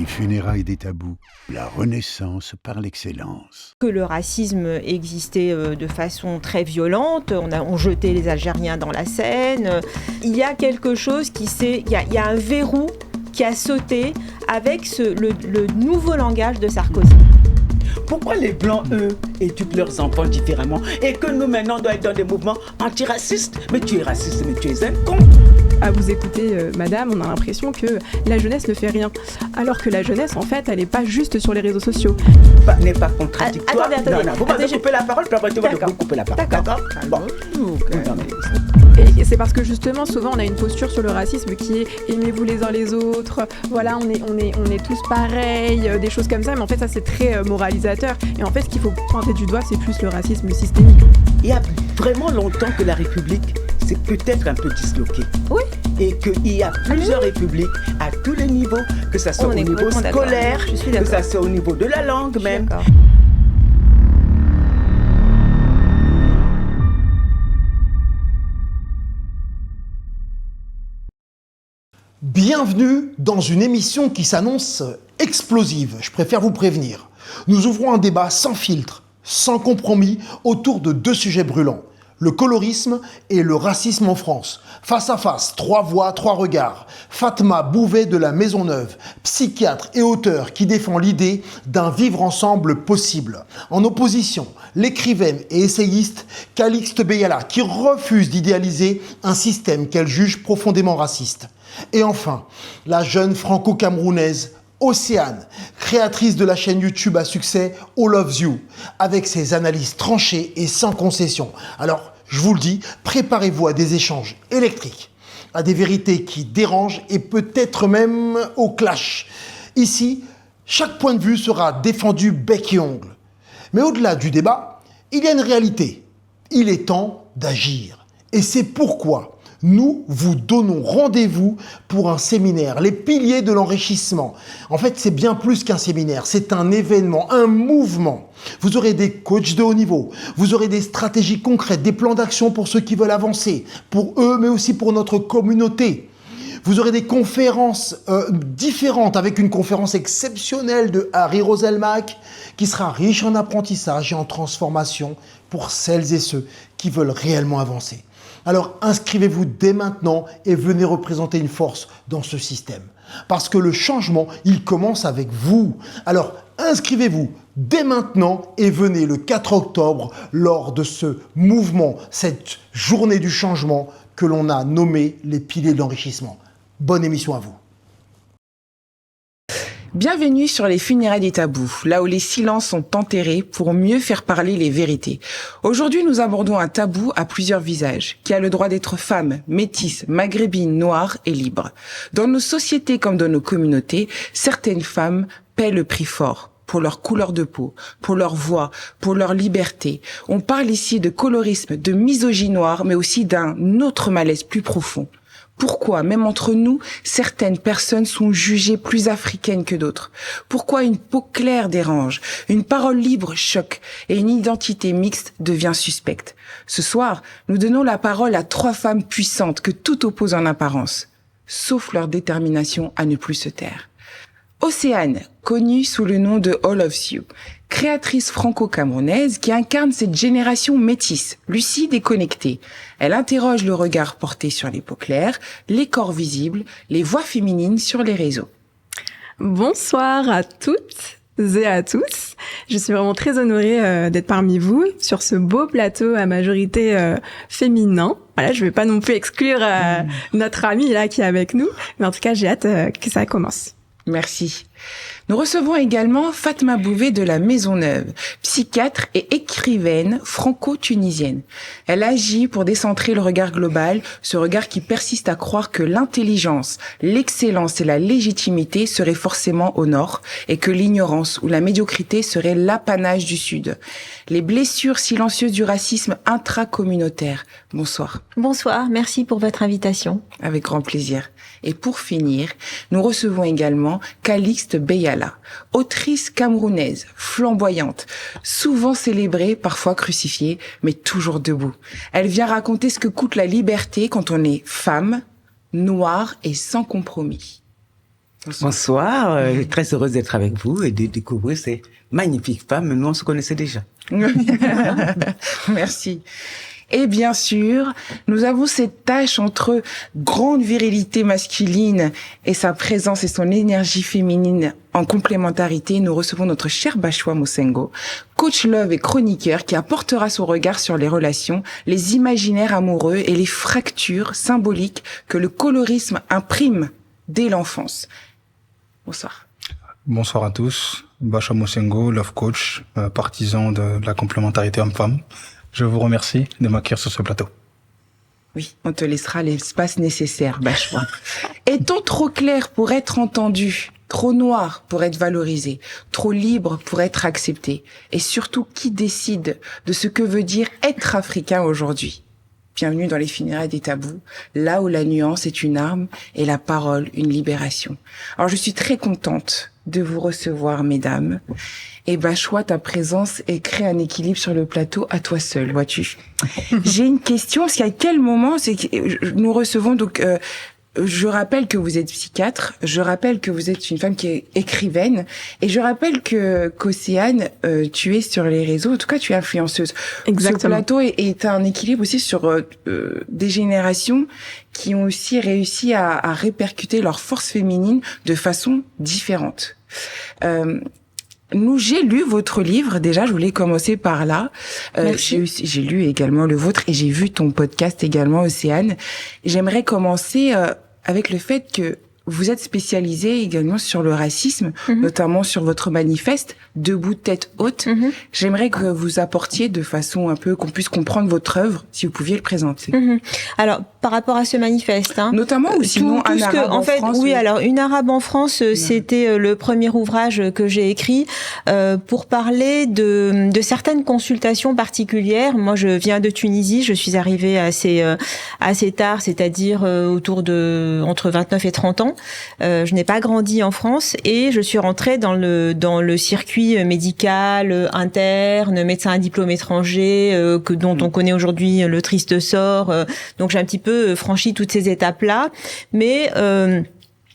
funérailles des tabous, la Renaissance par l'excellence. Que le racisme existait de façon très violente, on jetait les Algériens dans la Seine. Il y a quelque chose il y a un verrou qui a sauté avec le nouveau langage de Sarkozy. Pourquoi les Blancs, eux, éduquent leurs enfants différemment et que nous, maintenant, on doit être dans des mouvements antiracistes? Mais tu es raciste, mais tu es un con. À vous écouter, madame, on a l'impression que la jeunesse ne fait rien. Alors que la jeunesse, en fait, elle n'est pas juste sur les réseaux sociaux. N'est pas contradictoire. Attendez. Non, vous m'avez coupé la parole, puis après tu vas devoir couper la parole. D'accord. Bon. Et c'est parce que justement, souvent, on a une posture sur le racisme qui est « aimez-vous les uns les autres », voilà, on est tous pareils, des choses comme ça, mais en fait, ça, c'est très moralisateur. Et en fait, ce qu'il faut pointer du doigt, c'est plus le racisme systémique. Il y a vraiment longtemps que la République s'est peut-être un peu disloquée. Oui. Et qu'il y a plusieurs républiques à tous les niveaux, que ça soit au niveau scolaire, que ça soit au niveau de la langue même. D'accord. Bienvenue dans une émission qui s'annonce explosive, je préfère vous prévenir. Nous ouvrons un débat sans filtre, sans compromis, autour de deux sujets brûlants. Le colorisme et le racisme en France. Face à face, 3 voix, 3 regards. Fatma Bouvet de la Maisonneuve, psychiatre et auteur qui défend l'idée d'un vivre ensemble possible. En opposition, l'écrivaine et essayiste Calixte Beyala qui refuse d'idéaliser un système qu'elle juge profondément raciste. Et enfin, la jeune franco-camerounaise Océane, créatrice de la chaîne YouTube à succès All of You, avec ses analyses tranchées et sans concession. Alors, je vous le dis, préparez-vous à des échanges électriques, à des vérités qui dérangent et peut-être même au clash. Ici, chaque point de vue sera défendu bec et ongle. Mais au-delà du débat, il y a une réalité. Il est temps d'agir. Et c'est pourquoi nous vous donnons rendez-vous pour un séminaire, les piliers de l'enrichissement. En fait, c'est bien plus qu'un séminaire, c'est un événement, un mouvement. Vous aurez des coachs de haut niveau, vous aurez des stratégies concrètes, des plans d'action pour ceux qui veulent avancer, pour eux, mais aussi pour notre communauté. Vous aurez des conférences différentes, avec une conférence exceptionnelle de Harry Roselmack, qui sera riche en apprentissage et en transformation pour celles et ceux qui veulent réellement avancer. Alors inscrivez-vous dès maintenant et venez représenter une force dans ce système. Parce que le changement, il commence avec vous. Alors inscrivez-vous dès maintenant et venez le 4 octobre lors de ce mouvement, cette journée du changement que l'on a nommé les piliers de l'enrichissement. Bonne émission à vous. Bienvenue sur les funérailles des tabous, là où les silences sont enterrés pour mieux faire parler les vérités. Aujourd'hui, nous abordons un tabou à plusieurs visages, qui a le droit d'être femme, métisse, maghrébine, noire et libre. Dans nos sociétés comme dans nos communautés, certaines femmes paient le prix fort pour leur couleur de peau, pour leur voix, pour leur liberté. On parle ici de colorisme, de misogynie noire, mais aussi d'un autre malaise plus profond. Pourquoi, même entre nous, certaines personnes sont jugées plus africaines que d'autres? Pourquoi une peau claire dérange, une parole libre choque et une identité mixte devient suspecte? Ce soir, nous donnons la parole à 3 femmes puissantes que tout oppose en apparence, sauf leur détermination à ne plus se taire. Océane, connue sous le nom de All of You, créatrice franco-camerounaise qui incarne cette génération métisse, lucide et connectée. Elle interroge le regard porté sur les peaux claires, les corps visibles, les voix féminines sur les réseaux. Bonsoir à toutes et à tous. Je suis vraiment très honorée d'être parmi vous sur ce beau plateau à majorité féminin. Voilà, je vais pas non plus exclure notre amie là qui est avec nous, mais en tout cas, j'ai hâte que ça commence. Merci. Nous recevons également Fatma Bouvet de la Maisonneuve, psychiatre et écrivaine franco-tunisienne. Elle agit pour décentrer le regard global, ce regard qui persiste à croire que l'intelligence, l'excellence et la légitimité seraient forcément au nord et que l'ignorance ou la médiocrité seraient l'apanage du sud. Les blessures silencieuses du racisme intracommunautaire. Bonsoir. Bonsoir, merci pour votre invitation. Avec grand plaisir. Et pour finir, nous recevons également Calixte Beyala, autrice camerounaise, flamboyante, souvent célébrée, parfois crucifiée, mais toujours debout. Elle vient raconter ce que coûte la liberté quand on est femme, noire et sans compromis. Bonsoir, très heureuse d'être avec vous et de découvrir ces magnifiques femmes. Nous, on se connaissait déjà. Merci. Et bien sûr, nous avons cette tâche entre grande virilité masculine et sa présence et son énergie féminine en complémentarité. Nous recevons notre cher Bashwa Mosengo, coach love et chroniqueur qui apportera son regard sur les relations, les imaginaires amoureux et les fractures symboliques que le colorisme imprime dès l'enfance. Bonsoir. Bonsoir à tous. Bashwa Mosengo, love coach, partisan de la complémentarité homme-femme. Je vous remercie de m'accueillir sur ce plateau. Oui, on te laissera l'espace nécessaire, Bashwa. Est-on trop clair pour être entendu, trop noir pour être valorisé, trop libre pour être accepté? Et surtout, qui décide de ce que veut dire être africain aujourd'hui? Bienvenue dans les funérailles des tabous, là où la nuance est une arme et la parole une libération. Alors, je suis très contente de vous recevoir, mesdames. Et Bashwa, ta présence crée un équilibre sur le plateau à toi seule, vois-tu. J'ai une question, parce qu'à quel moment nous recevons donc... je rappelle que vous êtes psychiatre, je rappelle que vous êtes une femme qui est écrivaine, et je rappelle qu'Océane, tu es sur les réseaux, en tout cas tu es influenceuse. Exactement. Ce plateau est un équilibre aussi sur des générations qui ont aussi réussi à répercuter leur force féminine de façon différente. J'ai lu votre livre, déjà, je voulais commencer par là. J'ai lu également le vôtre et j'ai vu ton podcast également, Océane. J'aimerais commencer avec le fait que vous êtes spécialisée également sur le racisme, notamment sur votre manifeste, Debout tête haute. J'aimerais que vous apportiez de façon un peu qu'on puisse comprendre votre œuvre, si vous pouviez le présenter. Alors, par rapport à ce manifeste, notamment ou sinon tout un ce arabe que, en fait, France, oui, alors Une arabe en France, c'était le premier ouvrage que j'ai écrit pour parler de certaines consultations particulières. Moi, je viens de Tunisie, je suis arrivée assez tard, c'est-à-dire autour de entre 29 et 30 ans. Je n'ai pas grandi en France et je suis rentrée dans le circuit médical interne, médecin à diplôme étranger, dont on connaît aujourd'hui le triste sort. Donc j'ai un petit peu franchi toutes ces étapes-là, mais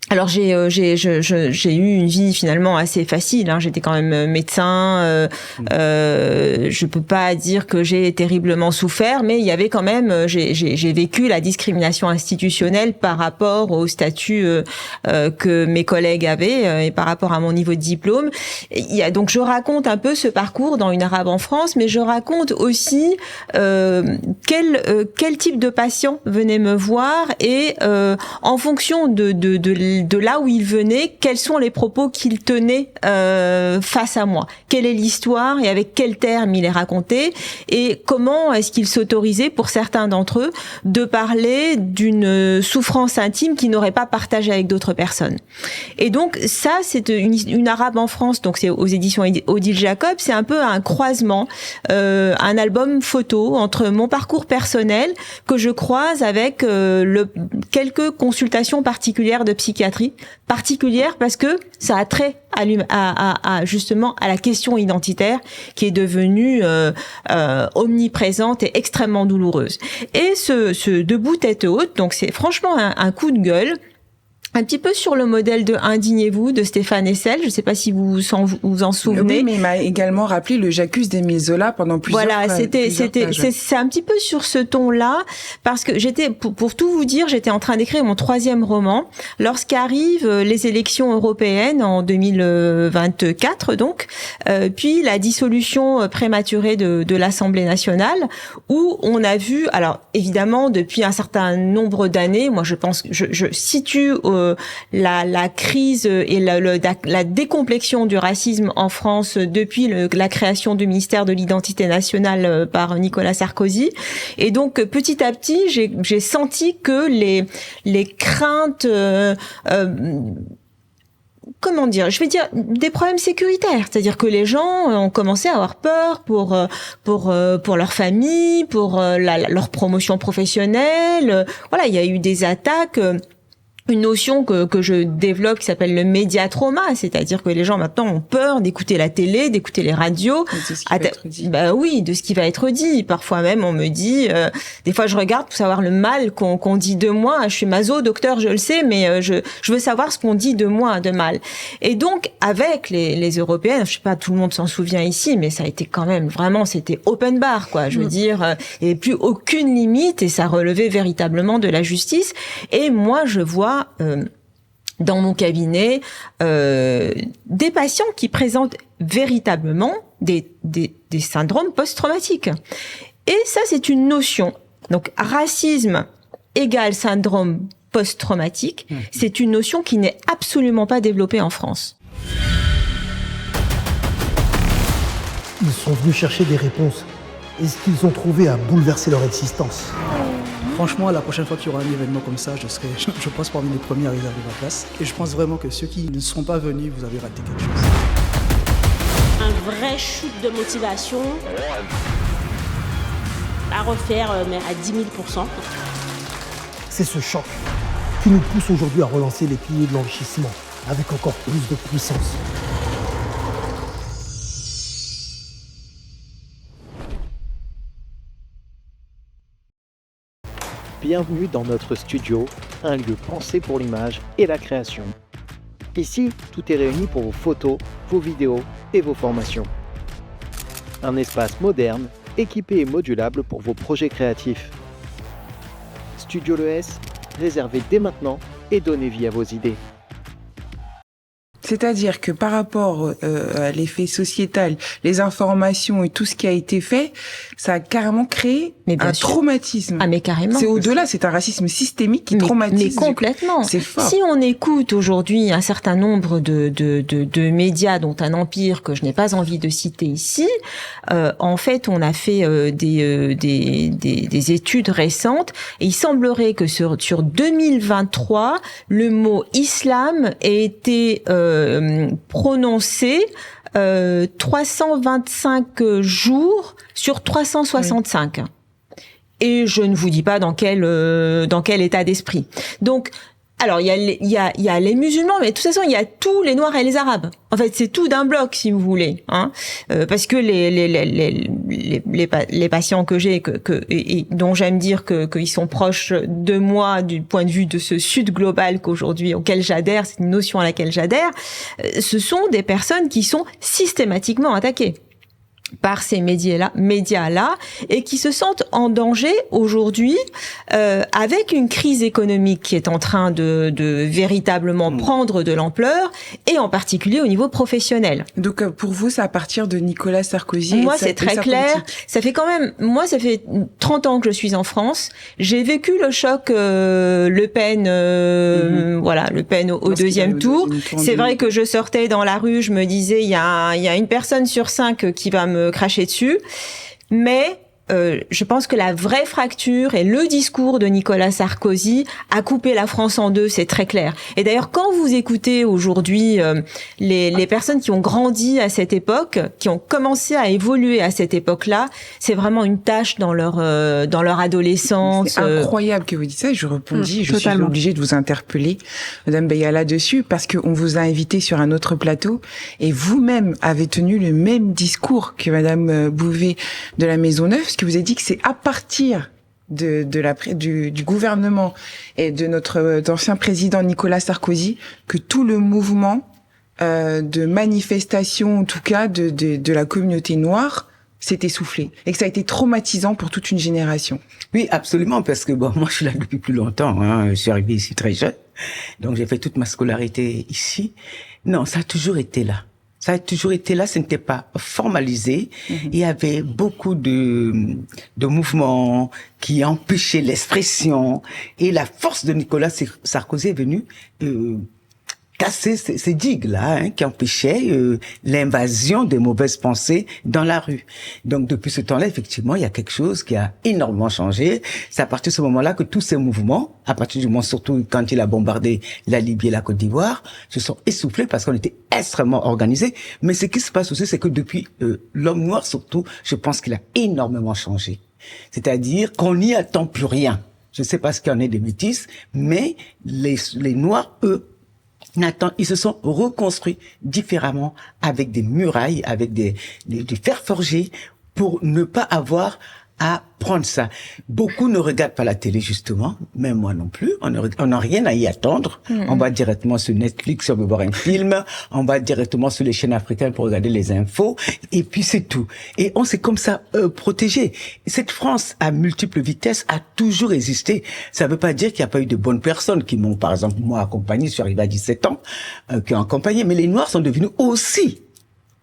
alors j'ai eu une vie finalement assez facile. J'étais quand même médecin. Je peux pas dire que j'ai terriblement souffert, mais il y avait quand même. J'ai vécu la discrimination institutionnelle par rapport au statut que mes collègues avaient et par rapport à mon niveau de diplôme. Donc je raconte un peu ce parcours dans Une arabe en France, mais je raconte aussi quel type de patient venait me voir et en fonction de là où il venait, quels sont les propos qu'il tenait face à moi, quelle est l'histoire et avec quels termes il est raconté et comment est-ce qu'il s'autorisait pour certains d'entre eux de parler d'une souffrance intime qu'ils n'auraient pas partagée avec d'autres personnes. Et donc ça, c'est une arabe en France, donc c'est aux éditions Odile Jacob, c'est un peu un croisement, un album photo entre mon parcours personnel que je croise avec quelques consultations particulières de psychiatrie, particulière parce que ça a trait à justement à la question identitaire qui est devenue omniprésente et extrêmement douloureuse. Et ce Debout tête haute, donc c'est franchement un coup de gueule. Un petit peu sur le modèle de Indignez-vous de Stéphane Hessel. Je ne sais pas si vous vous en souvenez. Oui, mais il m'a également rappelé le J'accuse d'Émile Zola pendant plusieurs c'est un petit peu sur ce ton-là parce que pour tout vous dire, j'étais en train d'écrire mon 3e roman lorsqu'arrivent les élections européennes en 2024 donc, puis la dissolution prématurée de l'Assemblée nationale où on a vu, alors évidemment depuis un certain nombre d'années, moi je pense que je situe la crise et la décomplexion du racisme en France depuis la création du ministère de l'identité nationale par Nicolas Sarkozy. Et donc petit à petit, j'ai senti que les craintes comment dire, je vais dire des problèmes sécuritaires, c'est-à-dire que les gens ont commencé à avoir peur pour leur famille, pour leur promotion professionnelle. Voilà, il y a eu des attaques une notion que je développe qui s'appelle le médiatrauma, c'est-à-dire que les gens maintenant ont peur d'écouter la télé, d'écouter les radios. De ce qui va être dit. Bah oui, de ce qui va être dit. Parfois même, on me dit, des fois je regarde pour savoir le mal qu'on dit de moi. Je suis maso, docteur, je le sais, mais je veux savoir ce qu'on dit de moi, de mal. Et donc, avec les Européennes, je sais pas, tout le monde s'en souvient ici, mais ça a été quand même vraiment, c'était open bar, quoi. Je veux dire, il n'y avait plus aucune limite et ça relevait véritablement de la justice. Et moi, je vois dans mon cabinet des patients qui présentent véritablement des syndromes post-traumatiques. Et ça, c'est une notion. Donc, racisme égale syndrome post-traumatique, c'est une notion qui n'est absolument pas développée en France. Ils sont venus chercher des réponses. Et ce qu'ils ont trouvé a bouleversé leur existence. Franchement, la prochaine fois qu'il y aura un événement comme ça, je pense parmi les premiers à réserver ma place. Et je pense vraiment que ceux qui ne sont pas venus, vous avez raté quelque chose. Un vrai shoot de motivation à refaire, mais à 10 000%. C'est ce choc qui nous pousse aujourd'hui à relancer les piliers de l'enrichissement avec encore plus de puissance. Bienvenue dans notre studio, un lieu pensé pour l'image et la création. Ici, tout est réuni pour vos photos, vos vidéos et vos formations. Un espace moderne, équipé et modulable pour vos projets créatifs. Studio Le S, réservé dès maintenant et donnez vie à vos idées. C'est-à-dire que par rapport à l'effet sociétal, les informations et tout ce qui a été fait, ça a carrément créé un traumatisme. Ah mais carrément. C'est au-delà, c'est un racisme systémique qui traumatise. Mais complètement. C'est fort. Si on écoute aujourd'hui un certain nombre de médias, dont un empire que je n'ai pas envie de citer ici, en fait, on a fait des études récentes et il semblerait que sur 2023, le mot islam ait été prononcé 325 jours sur 365. Oui. Et je ne vous dis pas dans quel état d'esprit. Donc, alors il y a les musulmans, mais de toute façon il y a tous les noirs et les arabes. En fait, c'est tout d'un bloc, si vous voulez, hein, parce que les patients que j'ai, et dont j'aime dire qu'ils sont proches de moi du point de vue de ce sud global auquel j'adhère, c'est une notion à laquelle j'adhère. Ce sont des personnes qui sont systématiquement attaquées par ces médias-là et qui se sentent en danger aujourd'hui avec une crise économique qui est en train de véritablement prendre de l'ampleur et en particulier au niveau professionnel. Donc pour vous, c'est à partir de Nicolas Sarkozy. Moi, c'est très clair. Ça fait 30 ans que je suis en France. J'ai vécu le choc Le Pen, Le Pen au deuxième tour. C'est vrai que je sortais dans la rue, je me disais il y a une personne sur 5 qui va me cracher dessus, mais je pense que la vraie fracture et le discours de Nicolas Sarkozy a coupé la France en deux, c'est très clair. Et d'ailleurs, quand vous écoutez aujourd'hui les personnes qui ont grandi à cette époque, qui ont commencé à évoluer à cette époque-là, c'est vraiment une tâche dans leur adolescence. C'est incroyable que vous dites ça. Je rebondis, je suis obligée de vous interpeller, Madame Beya, là-dessus, parce qu'on vous a invité sur un autre plateau et vous-même avez tenu le même discours que Madame Bouvet de la Maisonneuve. Que vous avez dit que c'est à partir du gouvernement et de notre ancien président Nicolas Sarkozy que tout le mouvement de manifestation, en tout cas de la communauté noire, s'est essoufflé et que ça a été traumatisant pour toute une génération. Oui, absolument, parce que moi je suis là depuis plus longtemps. Je suis arrivé ici très jeune, donc j'ai fait toute ma scolarité ici. Non, ça a toujours été là. Ça a toujours été là, ce n'était pas formalisé. Il y avait beaucoup de mouvements qui empêchaient l'expression. Et la force de Nicolas Sarkozy est venue casser ces digues-là, qui empêchaient l'invasion des mauvaises pensées dans la rue. Donc depuis ce temps-là, effectivement, il y a quelque chose qui a énormément changé. C'est à partir de ce moment-là que tous ces mouvements, à partir du moment surtout quand il a bombardé la Libye et la Côte d'Ivoire, se sont essoufflés parce qu'on était extrêmement organisés. Mais ce qui se passe aussi, c'est que depuis l'homme noir surtout, je pense qu'il a énormément changé. C'est-à-dire qu'on n'y attend plus rien. Je ne sais pas ce qu'il y en est des métis, mais les Noirs, eux, ils se sont reconstruits différemment avec des murailles, avec du fer forgé pour ne pas avoir à prendre ça. Beaucoup ne regardent pas la télé, justement, même moi non plus. On n'a rien à y attendre. On va directement sur Netflix si on veut voir un film. On va directement sur les chaînes africaines pour regarder les infos. Et puis c'est tout. Et on s'est comme ça protégé. Cette France à multiples vitesses a toujours existé. Ça ne veut pas dire qu'il n'y a pas eu de bonnes personnes qui m'ont, par exemple, moi accompagné. Je suis arrivé à 17 ans, qui ont accompagné. Mais les Noirs sont devenus aussi,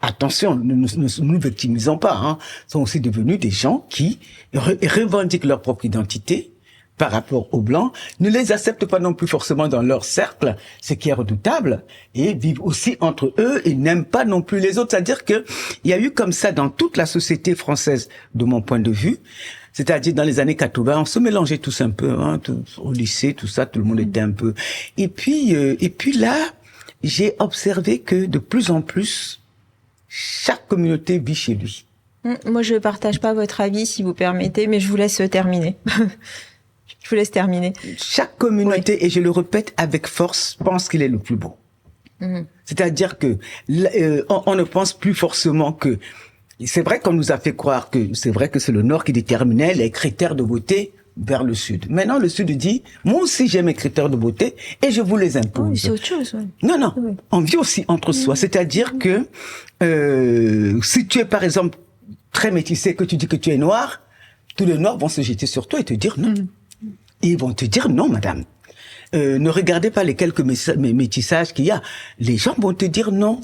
attention, ne nous victimisons pas, hein, sont aussi devenus des gens qui revendiquent leur propre identité par rapport aux Blancs, ne les acceptent pas non plus forcément dans leur cercle, ce qui est redoutable, et vivent aussi entre eux et n'aiment pas non plus les autres. C'est-à-dire que il y a eu comme ça dans toute la société française, de mon point de vue. C'est-à-dire dans les années 80, on se mélangeait tous un peu, hein, au lycée, tout ça, tout le monde était un peu. Et puis là, j'ai observé que de plus en plus, chaque communauté vit chez lui. Moi, je ne partage pas votre avis, si vous permettez, mais je vous laisse terminer. Je vous laisse terminer. Chaque communauté, et je le répète avec force, pense qu'il est le plus beau. C'est-à-dire que on ne pense plus forcément que... C'est vrai qu'on nous a fait croire que c'est vrai que c'est le Nord qui déterminait les critères de beauté vers le Sud. Maintenant, le Sud dit, moi aussi j'ai mes critères de beauté et je vous les impose. Oui, c'est autre chose. Ouais. Non, on vit aussi entre soi. C'est-à-dire que si tu es par exemple très métissé, que tu dis que tu es noir, tous les Noirs vont se jeter sur toi et te dire non. Ils vont te dire non, madame. Ne regardez pas les quelques métissages qu'il y a. Les gens vont te dire non.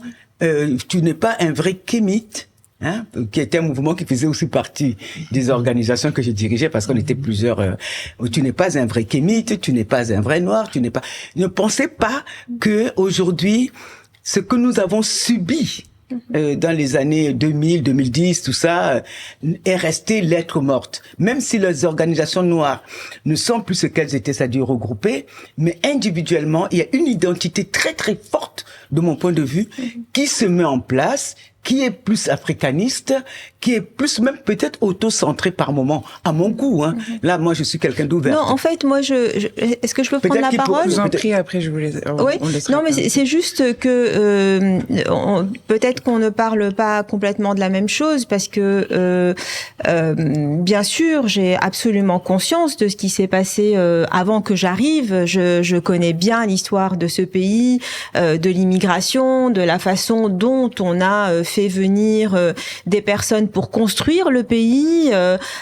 Tu n'es pas un vrai kémite. Hein, qui était un mouvement qui faisait aussi partie des organisations que je dirigeais parce qu'on était plusieurs. Tu n'es pas un vrai kémite, tu n'es pas un vrai noir, tu n'es pas. Ne pensez pas que aujourd'hui, ce que nous avons subi dans les années 2000, 2010, tout ça, est resté lettre morte. Même si les organisations noires ne sont plus ce qu'elles étaient, c'est-à-dire regroupées, mais individuellement, il y a une identité très très forte, de mon point de vue, qui se met en place, qui est plus africaniste, qui est plus même peut-être auto-centré par moment, à mon goût. Hein. Là, moi, je suis quelqu'un d'ouvert. Non, en fait, moi, est-ce que je peux prendre la parole? Je vous en prie, après, je vous laisse. Oui. Non, mais c'est juste que peut-être qu'on ne parle pas complètement de la même chose, parce que bien sûr, j'ai absolument conscience de ce qui s'est passé avant que j'arrive. Je connais bien l'histoire de ce pays, de l'immigration, de la façon dont on a fait venir des personnes pour construire le pays,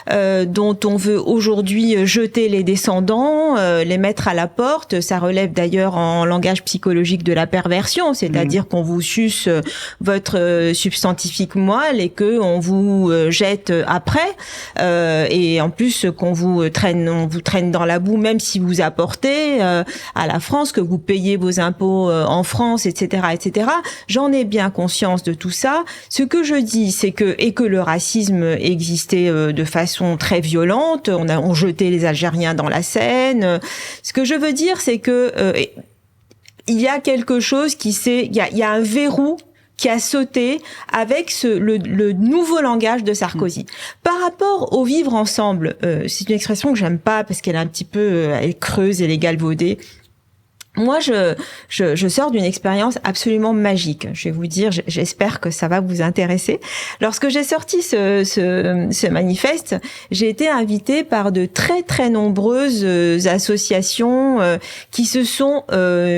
dont on veut aujourd'hui jeter les descendants, les mettre à la porte. Ça relève d'ailleurs en langage psychologique de la perversion, c'est-à-dire qu'on vous suce votre substantifique moelle et que on vous jette après, et en plus qu'on vous traîne dans la boue, même si vous apportez à la France, que vous payez vos impôts en France, etc., etc. J'en ai bien conscience de tout ça. Ce que je dis, c'est que le racisme existait de façon très violente. On jetait les Algériens dans la Seine. Ce que je veux dire, c'est que il y a quelque chose il y a un verrou qui a sauté avec le nouveau langage de Sarkozy. Par rapport au vivre ensemble, c'est une expression que j'aime pas parce qu'elle est un petit peu, elle creuse, elle est galvaudée. Moi, je sors d'une expérience absolument magique. Je vais vous dire, j'espère que ça va vous intéresser. Lorsque j'ai sorti ce manifeste, j'ai été invitée par de très très nombreuses associations qui se sont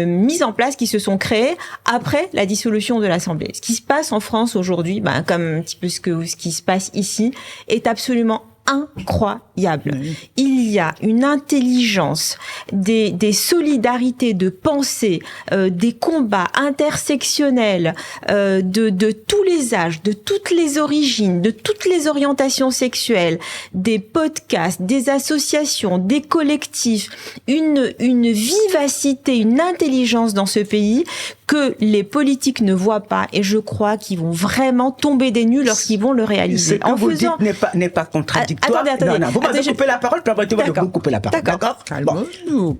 mises en place, qui se sont créées après la dissolution de l'Assemblée. Ce qui se passe en France aujourd'hui, comme un petit peu ce qui se passe ici, est absolument incroyable. Il y a une intelligence, des solidarités de pensée, des combats intersectionnels de tous les âges, de toutes les origines, de toutes les orientations sexuelles, des podcasts, des associations, des collectifs, une vivacité, une intelligence dans ce pays que les politiques ne voient pas, et je crois qu'ils vont vraiment tomber des nues lorsqu'ils vont le réaliser. Ce que vous dites n'est pas contradictoire. Attendez. Non, vous m'avez coupé la parole, puis après tu vas vous couper la parole. D'accord. Calmons-nous.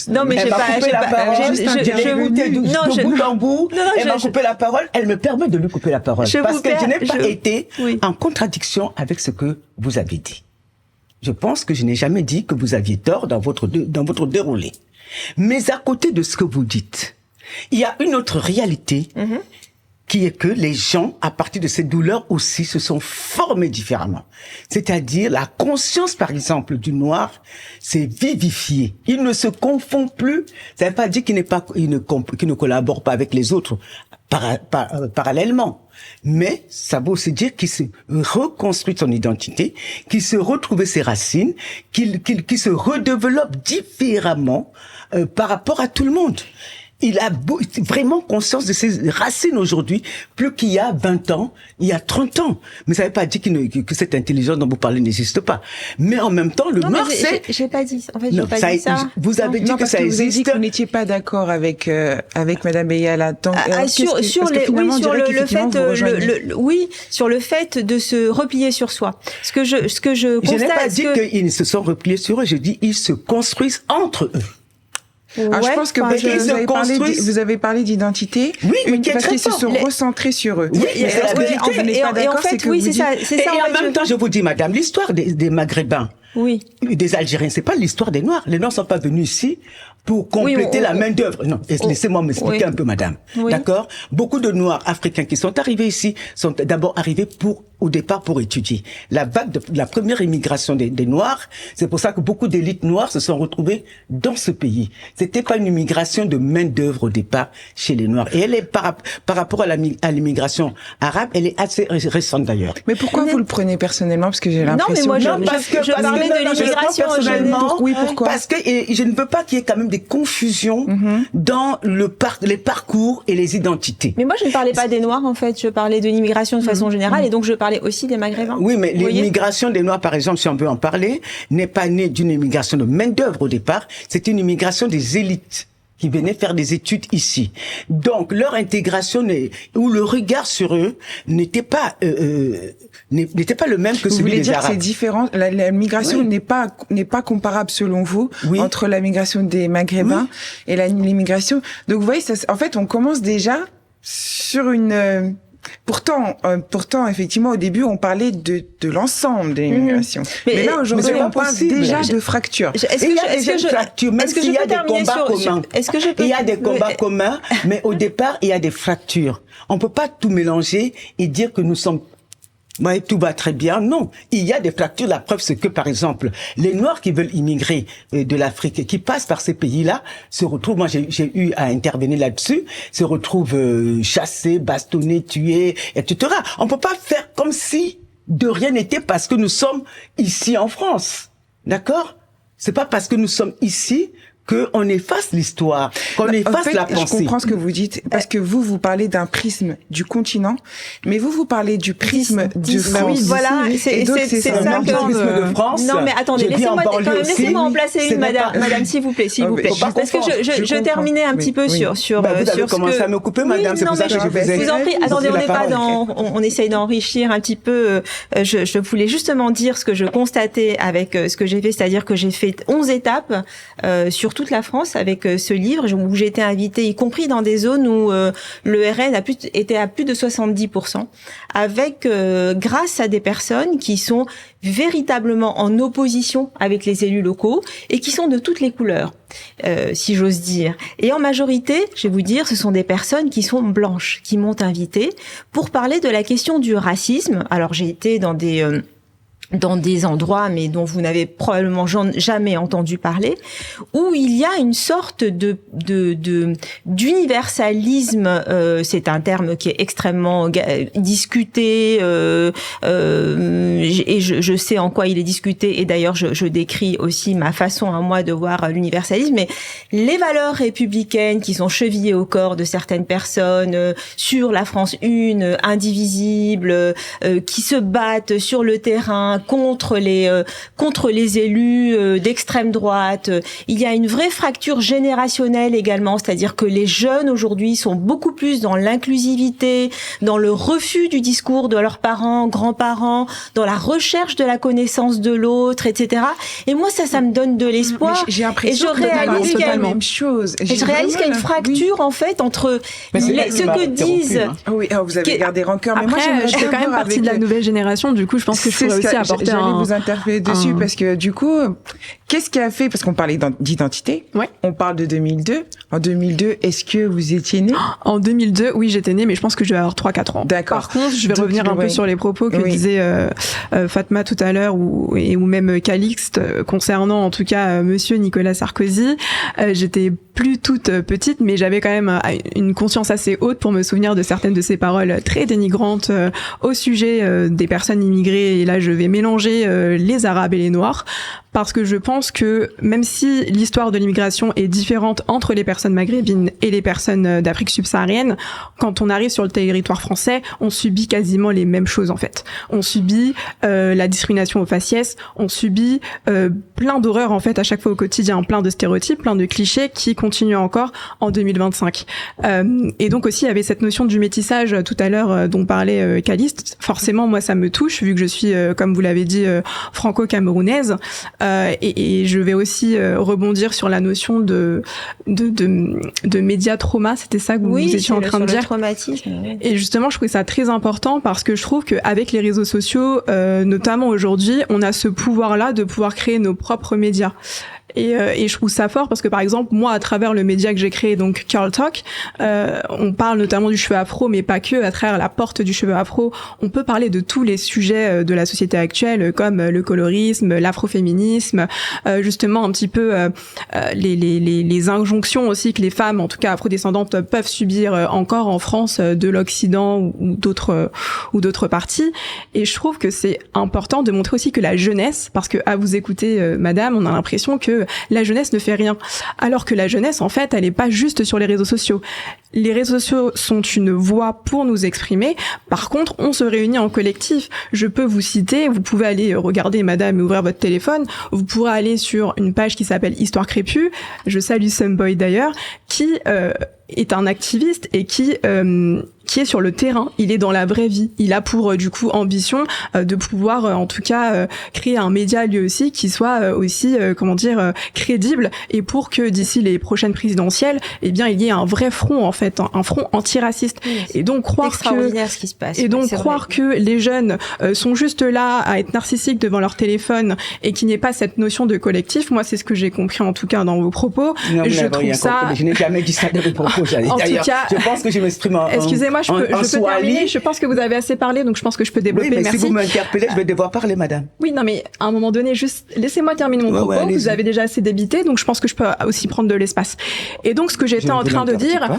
Non, mais j'ai pas coupé la parole. J'ai écouté de bout en bout. Elle m'a coupé la parole. Elle me permet de lui couper la parole. Parce que je n'ai pas été en contradiction avec ce que vous avez dit. Je pense que je n'ai jamais dit que vous aviez tort dans votre déroulé. Mais à côté de ce que vous dites, il y a une autre réalité qui est que les gens, à partir de cette douleur aussi, se sont formés différemment. C'est-à-dire, la conscience, par exemple, du noir, c'est vivifié. Il ne se confond plus. Ça ne veut pas dire qu'il ne collabore pas avec les autres parallèlement. Mais ça veut aussi dire qu'il se reconstruit son identité, qu'il se retrouve ses racines, qu'il se redéveloppe différemment par rapport à tout le monde. Il a vraiment conscience de ses racines aujourd'hui, plus qu'il y a 20 ans, il y a 30 ans. Mais ça ne veut pas dire que cette intelligence dont vous parlez n'existe pas. Mais en même temps, le noir, c'est... J'ai pas dit, en fait, j'ai pas dit ça. Vous avez dit que ça existe. Vous avez dit que vous n'étiez pas d'accord avec Madame Beyala. Sur le fait de se replier sur soi. Ce que je constate... Je n'ai pas dit qu'ils se sont repliés sur eux, je dis ils se construisent entre eux. Alors, je pense que vous avez parlé d'identité, parce qu'ils se sont recentrés sur eux. Oui, c'est ça. Et en même temps, je vous dis, madame, l'histoire des Maghrébins, des Algériens, c'est pas l'histoire des Noirs. Les Noirs sont pas venus ici pour compléter la main d'œuvre. Non, laissez-moi m'expliquer un peu, madame. D'accord? Beaucoup de Noirs africains qui sont arrivés ici sont d'abord arrivés au départ pour étudier. La vague de la première immigration des Noirs, c'est pour ça que beaucoup d'élites noires se sont retrouvées dans ce pays. C'était pas une immigration de main d'œuvre au départ chez les Noirs. Et elle est par rapport à l'immigration arabe, elle est assez récente d'ailleurs. Mais pourquoi vous le prenez personnellement? Parce que j'ai l'impression. Non, mais moi, je parlais de l'immigration personnellement. Oui, pourquoi? Parce que je ne veux pas qu'il y ait quand même des confusions dans les parcours et les identités. Mais moi, je ne parlais pas des Noirs, en fait. Je parlais de l'immigration de façon générale, et donc je parlais aussi des Maghrébins. Oui, mais l'immigration des Noirs, par exemple, si on veut en parler, n'est pas née d'une immigration de main-d'œuvre au départ. C'est une immigration des élites qui venaient faire des études ici. Donc, leur intégration ou le regard sur eux n'était pas le même que celui des Arabes. C'est différent. La migration n'est pas comparable selon vous entre la migration des Maghrébins et l'immigration. Donc, vous voyez, en fait, on commence déjà sur une. Pourtant, effectivement, au début, on parlait de l'ensemble de l'immigration. Mais là, aujourd'hui, on parle déjà de fractures. Il y a des fractures, même s'il y a des combats communs. Il y a des combats communs, mais au départ, il y a des fractures. On peut pas tout mélanger et dire que nous sommes... Ouais, tout va très bien. Non, il y a des fractures. La preuve, c'est que, par exemple, les Noirs qui veulent immigrer de l'Afrique, qui passent par ces pays-là, se retrouvent, moi j'ai eu à intervenir là-dessus, se retrouvent chassés, bastonnés, tués, etc. On peut pas faire comme si de rien n'était parce que nous sommes ici en France. D'accord? C'est pas parce que nous sommes ici qu'on efface l'histoire, qu'on efface la pensée. Je comprends ce que vous dites, parce que vous parlez d'un prisme du continent, mais vous parlez du prisme de France. Oui, voilà, c'est ça que... prisme de France. Non, mais attendez, laissez-moi en placer une, madame, s'il vous plaît. Parce que je terminais un petit peu sur vous avez commencé à me couper, madame, c'est pour ça que je vous ai... Vous en prie, attendez, on essaye d'enrichir un petit peu. Je voulais justement dire ce que je constatais avec ce que j'ai fait, c'est-à-dire que j'ai fait 11 étapes sur toute la France avec ce livre où j'ai été invitée, y compris dans des zones où le RN était à plus de 70%, avec grâce à des personnes qui sont véritablement en opposition avec les élus locaux et qui sont de toutes les couleurs, si j'ose dire. Et en majorité, je vais vous dire, ce sont des personnes qui sont blanches, qui m'ont invitée pour parler de la question du racisme. Alors j'ai été dans des endroits, mais dont vous n'avez probablement jamais entendu parler, où il y a une sorte d'universalisme, c'est un terme qui est extrêmement discuté, et je sais en quoi il est discuté, et d'ailleurs je décris aussi ma façon à moi de voir l'universalisme, mais les valeurs républicaines qui sont chevillées au corps de certaines personnes, sur la France une, indivisible, qui se battent sur le terrain, contre les élus d'extrême droite. Il y a une vraie fracture générationnelle également, c'est-à-dire que les jeunes aujourd'hui sont beaucoup plus dans l'inclusivité, dans le refus du discours de leurs parents, grands-parents, dans la recherche de la connaissance de l'autre, etc. Et moi, ça me donne de l'espoir. J'ai l'impression que je réalise qu'il y a une fracture en fait entre ce que disent. Oui, vous avez gardé rancœur. Mais après, moi, je fais quand même partie de la nouvelle génération. Du coup, je pense que je pourrais aussi apporter j'allais vous interpeller dessus parce que du coup, qu'est-ce qui a fait, parce qu'on parlait d'identité, on parle de 2002. En 2002, est-ce que vous étiez né? En 2002, oui, j'étais née, mais je pense que je devais avoir 3-4 ans. D'accord. Par contre, je vais revenir un peu sur les propos que disait Fatma tout à l'heure ou même Calixte concernant en tout cas monsieur Nicolas Sarkozy. J'étais plus toute petite, mais j'avais quand même une conscience assez haute pour me souvenir de certaines de ses paroles très dénigrantes au sujet des personnes immigrées. Et là, je vais mélanger les Arabes et les Noirs, parce que je pense que même si l'histoire de l'immigration est différente entre les personnes maghrébines et les personnes d'Afrique subsaharienne, quand on arrive sur le territoire français, on subit quasiment les mêmes choses en fait. On subit la discrimination au faciès, on subit plein d'horreurs en fait à chaque fois au quotidien, plein de stéréotypes, plein de clichés qui continuent encore en 2025. Et donc aussi il y avait cette notion du métissage tout à l'heure dont parlait Calixte. Forcément moi ça me touche vu que je suis comme vous l'avez dit franco-camerounaise. Et je vais aussi rebondir sur la notion de média trauma, c'était ça que vous étiez en train de dire. Traumatisme. Et justement, je trouvais ça très important parce que je trouve qu'avec les réseaux sociaux, notamment aujourd'hui, on a ce pouvoir-là de pouvoir créer nos propres médias. Et je trouve ça fort parce que par exemple moi à travers le média que j'ai créé donc Curl Talk, on parle notamment du cheveu afro mais pas que. À travers la porte du cheveu afro on peut parler de tous les sujets de la société actuelle comme le colorisme, l'afroféminisme, justement un petit peu les injonctions aussi que les femmes en tout cas afrodescendantes peuvent subir encore en France de l'Occident ou d'autres parties. Et je trouve que c'est important de montrer aussi que la jeunesse, parce que à vous écouter madame, on a l'impression que la jeunesse ne fait rien. Alors que la jeunesse, en fait, elle n'est pas juste sur les réseaux sociaux. Les réseaux sociaux sont une voie pour nous exprimer. Par contre, on se réunit en collectif. Je peux vous citer, vous pouvez aller regarder, madame, et ouvrir votre téléphone. Vous pourrez aller sur une page qui s'appelle Histoire crépue. Je salue Someboy d'ailleurs, qui est un activiste et qui est sur le terrain, il est dans la vraie vie. Il a pour du coup ambition de pouvoir en tout cas créer un média lui aussi qui soit aussi crédible, et pour que d'ici les prochaines présidentielles, eh bien il y ait un vrai front en fait, un front antiraciste. Oui, et donc croire ce qui se passe. Et donc croire que les jeunes sont juste là à être narcissiques devant leur téléphone et qu'il n'y ait pas cette notion de collectif, moi c'est ce que j'ai compris en tout cas dans vos propos. Non, je trouve ça. Je n'ai jamais dit ça dans mes propos. En tout cas, je pense que je m'exprime en excusez-moi, je peux terminer. Je pense que vous avez assez parlé, donc je pense que je peux développer. Oui, mais merci. si vous m'interpellez, je vais devoir parler, madame. Oui, non, mais à un moment donné, juste laissez-moi terminer mon propos. Vous avez déjà assez débité, donc je pense que je peux aussi prendre de l'espace. Et donc, ce que j'étais en train de dire,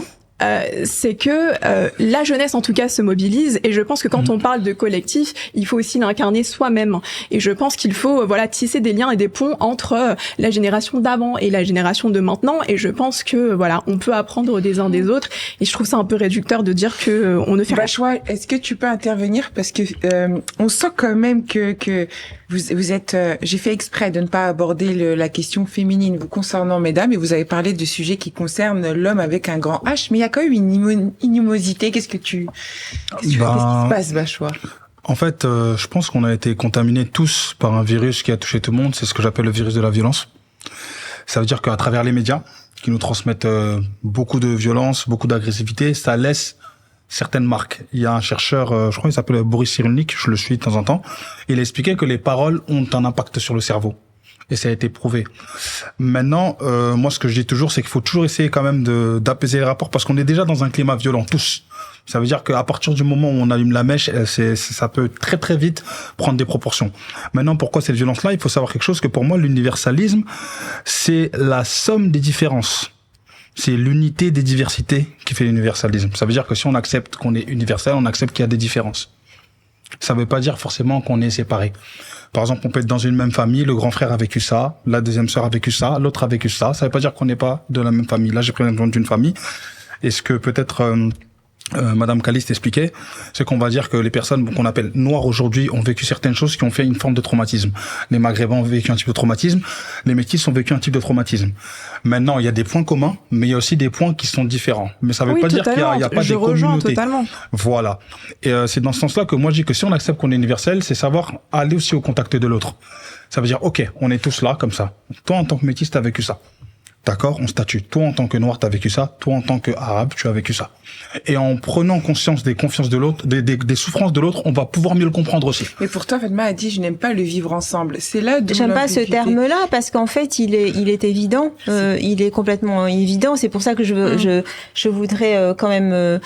c'est que la jeunesse en tout cas se mobilise, et je pense que quand on parle de collectif, il faut aussi l'incarner soi-même, et je pense qu'il faut tisser des liens et des ponts entre la génération d'avant et la génération de maintenant, et je pense que on peut apprendre des uns des autres, et je trouve ça un peu réducteur de dire que on ne fait rien. Bachwa, est-ce que tu peux intervenir, parce que on sent quand même que vous êtes j'ai fait exprès de ne pas aborder la question féminine vous concernant, mesdames, et vous avez parlé de sujets qui concernent l'homme avec un grand H, mais il y a quand même une animosité. Qu'est-ce qui se passe, Bachwa? En fait, je pense qu'on a été contaminés tous par un virus qui a touché tout le monde. C'est ce que j'appelle le virus de la violence. Ça veut dire qu'à travers les médias, qui nous transmettent beaucoup de violence, beaucoup d'agressivité, ça laisse certaines marques. Il y a un chercheur, je crois qu'il s'appelle Boris Cyrulnik, je le suis de temps en temps, il a expliqué que les paroles ont un impact sur le cerveau. Et ça a été prouvé. Maintenant, moi, ce que je dis toujours, c'est qu'il faut toujours essayer quand même d'apaiser les rapports, parce qu'on est déjà dans un climat violent, tous. Ça veut dire qu'à partir du moment où on allume la mèche, ça peut très très vite prendre des proportions. Maintenant, pourquoi cette violence-là? Il faut savoir quelque chose, que pour moi, l'universalisme, c'est la somme des différences. C'est l'unité des diversités qui fait l'universalisme. Ça veut dire que si on accepte qu'on est universel, on accepte qu'il y a des différences. Ça veut pas dire forcément qu'on est séparés. Par exemple, on peut être dans une même famille, le grand frère a vécu ça, la deuxième sœur a vécu ça, l'autre a vécu ça. Ça veut pas dire qu'on n'est pas de la même famille. Là, j'ai pris l'exemple d'une famille. Et ce que peut-être Madame Calixte expliquait, c'est qu'on va dire que les personnes qu'on appelle noires aujourd'hui ont vécu certaines choses qui ont fait une forme de traumatisme. Les Maghrébins ont vécu un type de traumatisme, les Métis ont vécu un type de traumatisme. Maintenant, il y a des points communs, mais il y a aussi des points qui sont différents. Mais ça veut pas dire qu'il y a pas des communautés. Totalement. Voilà. Et c'est dans ce sens-là que moi je dis que si on accepte qu'on est universel, c'est savoir aller aussi au contact de l'autre. Ça veut dire, ok, on est tous là comme ça. Toi, en tant que Métis, t'as vécu ça. D'accord? On statue. Toi, en tant que noir, t'as vécu ça. Toi, en tant qu'arabe, tu as vécu ça. Et en prenant conscience des confiances de l'autre, des souffrances de l'autre, on va pouvoir mieux le comprendre aussi. Mais pourtant, Fatma a dit, je n'aime pas le vivre ensemble. C'est là d'où J'aime pas ce l'ambiguïté. terme-là parce qu'en fait, il est évident. Il est complètement évident. C'est pour ça que je voudrais quand même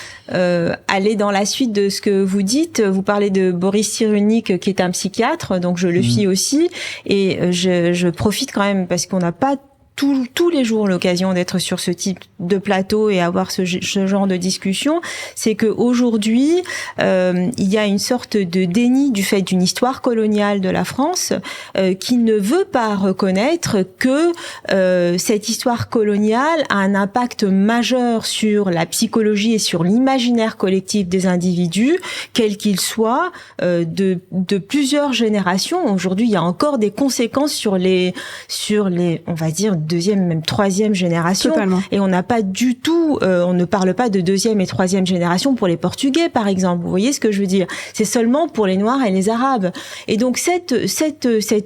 aller dans la suite de ce que vous dites. Vous parlez de Boris Cyrulnik, qui est un psychiatre, donc je le suis aussi. Et je profite quand même parce qu'on n'a pas tous les jours l'occasion d'être sur ce type de plateau et avoir ce genre de discussion, c'est que aujourd'hui il y a une sorte de déni du fait d'une histoire coloniale de la France qui ne veut pas reconnaître que cette histoire coloniale a un impact majeur sur la psychologie et sur l'imaginaire collectif des individus, quels qu'ils soient, de plusieurs générations. Aujourd'hui, il y a encore des conséquences sur les on va dire deuxième, même troisième génération. Totalement. Et on n'a pas du tout, on ne parle pas de deuxième et troisième génération pour les Portugais, par exemple. Vous voyez ce que je veux dire? C'est seulement pour les Noirs et les Arabes. Et donc cette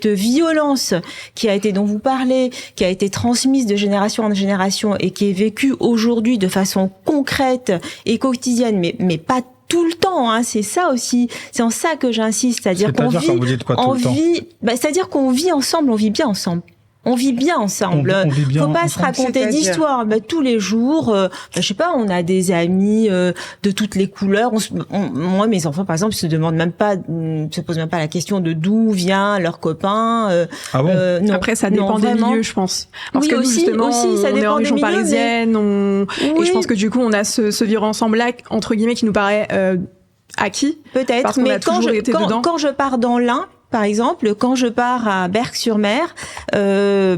violence qui a été, dont vous parlez, qui a été transmise de génération en génération et qui est vécue aujourd'hui de façon concrète et quotidienne, mais pas tout le temps, hein, c'est ça aussi. C'est en ça que j'insiste, c'est-à-dire qu'on vit, quand vous dites quoi, tout le temps c'est-à-dire qu'on vit ensemble, on vit bien ensemble. On vit bien ensemble. On vit bien Faut pas ensemble. se raconter C'est-à-dire d'histoires. Tous les jours, je sais pas, on a des amis de toutes les couleurs. Moi, mes enfants, par exemple, se posent même pas la question de d'où vient leur copain. Ah bon? Non, Après, ça dépend des vraiment. milieux, je pense. Parce Oui, que nous, aussi, justement, ça on est dépend en des région milieux, parisienne, et je pense que du coup, on a ce vivre ensemble-là, entre guillemets, qui nous paraît acquis. Peut-être, Parce qu'on mais a toujours été dedans. quand je pars dans l'Ain, par exemple, quand je pars à Berck-sur-Mer,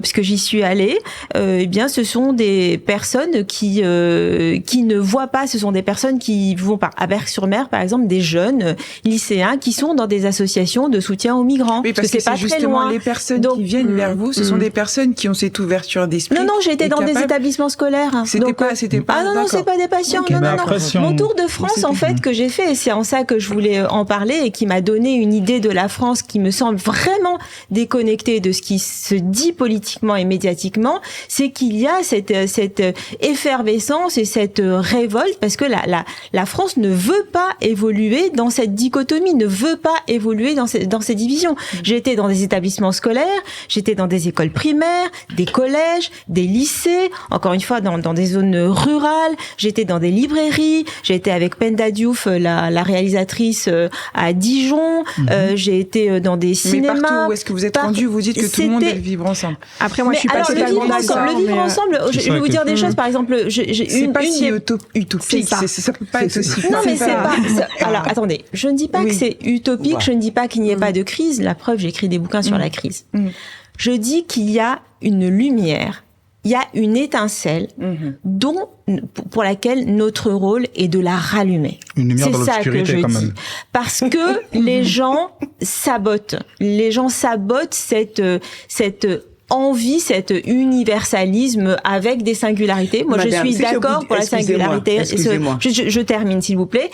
puisque j'y suis allée, eh bien, ce sont des personnes qui ne voient pas. Ce sont des personnes qui vont à Berck-sur-Mer, par exemple, des jeunes lycéens qui sont dans des associations de soutien aux migrants. Oui, parce que c'est pas c'est très justement loin. les personnes Donc, qui viennent vers vous, ce sont des personnes qui ont cette ouverture d'esprit. Non, j'étais et dans des capables- établissements scolaires. C'était Donc, pas. Ah non, c'est pas des patients. Ok. Non, Mais non, après, non. si Mon on- tour de France, en fait, que j'ai fait, et c'est en ça que je voulais en parler et qui m'a donné une idée de la France qui me semble vraiment déconnectée de ce qui se dit politiquement et médiatiquement, c'est qu'il y a cette effervescence et cette révolte parce que la France ne veut pas évoluer dans cette dichotomie, ne veut pas évoluer dans ces divisions. J'étais dans des établissements scolaires, j'étais dans des écoles primaires, des collèges, des lycées, encore une fois dans des zones rurales, j'étais dans des librairies, j'ai été avec Penda Diouf, la réalisatrice à Dijon, j'ai été dans des Mais cinémas. partout où est-ce que vous êtes rendu, vous dites que tout le monde est vivre ensemble. Après, moi, je suis alors, pas le totalement vivre ensemble, d'accord, le vivre mais, ensemble, je vais vous dire des choses, par exemple, j'ai C'est pas si des... utopique, C'est ça. ça peut pas être aussi. Non, mais C'est c'est ça. pas. Alors, attendez. Je ne dis pas Oui. que c'est utopique. Ouais. Je ne dis pas qu'il n'y ait pas de crise. La preuve, j'écris des bouquins sur la crise. Je dis qu'il y a une lumière. Il y a une étincelle pour laquelle notre rôle est de la rallumer. Une lumière C'est dans ça que l'obscurité, je quand dis. même. Parce que les gens sabotent. Les gens sabotent cette envie, cet universalisme avec des singularités. Moi, Madame, je suis si je d'accord vous- pour la excusez-moi, singularité. excusez-moi. Je termine, s'il vous plaît.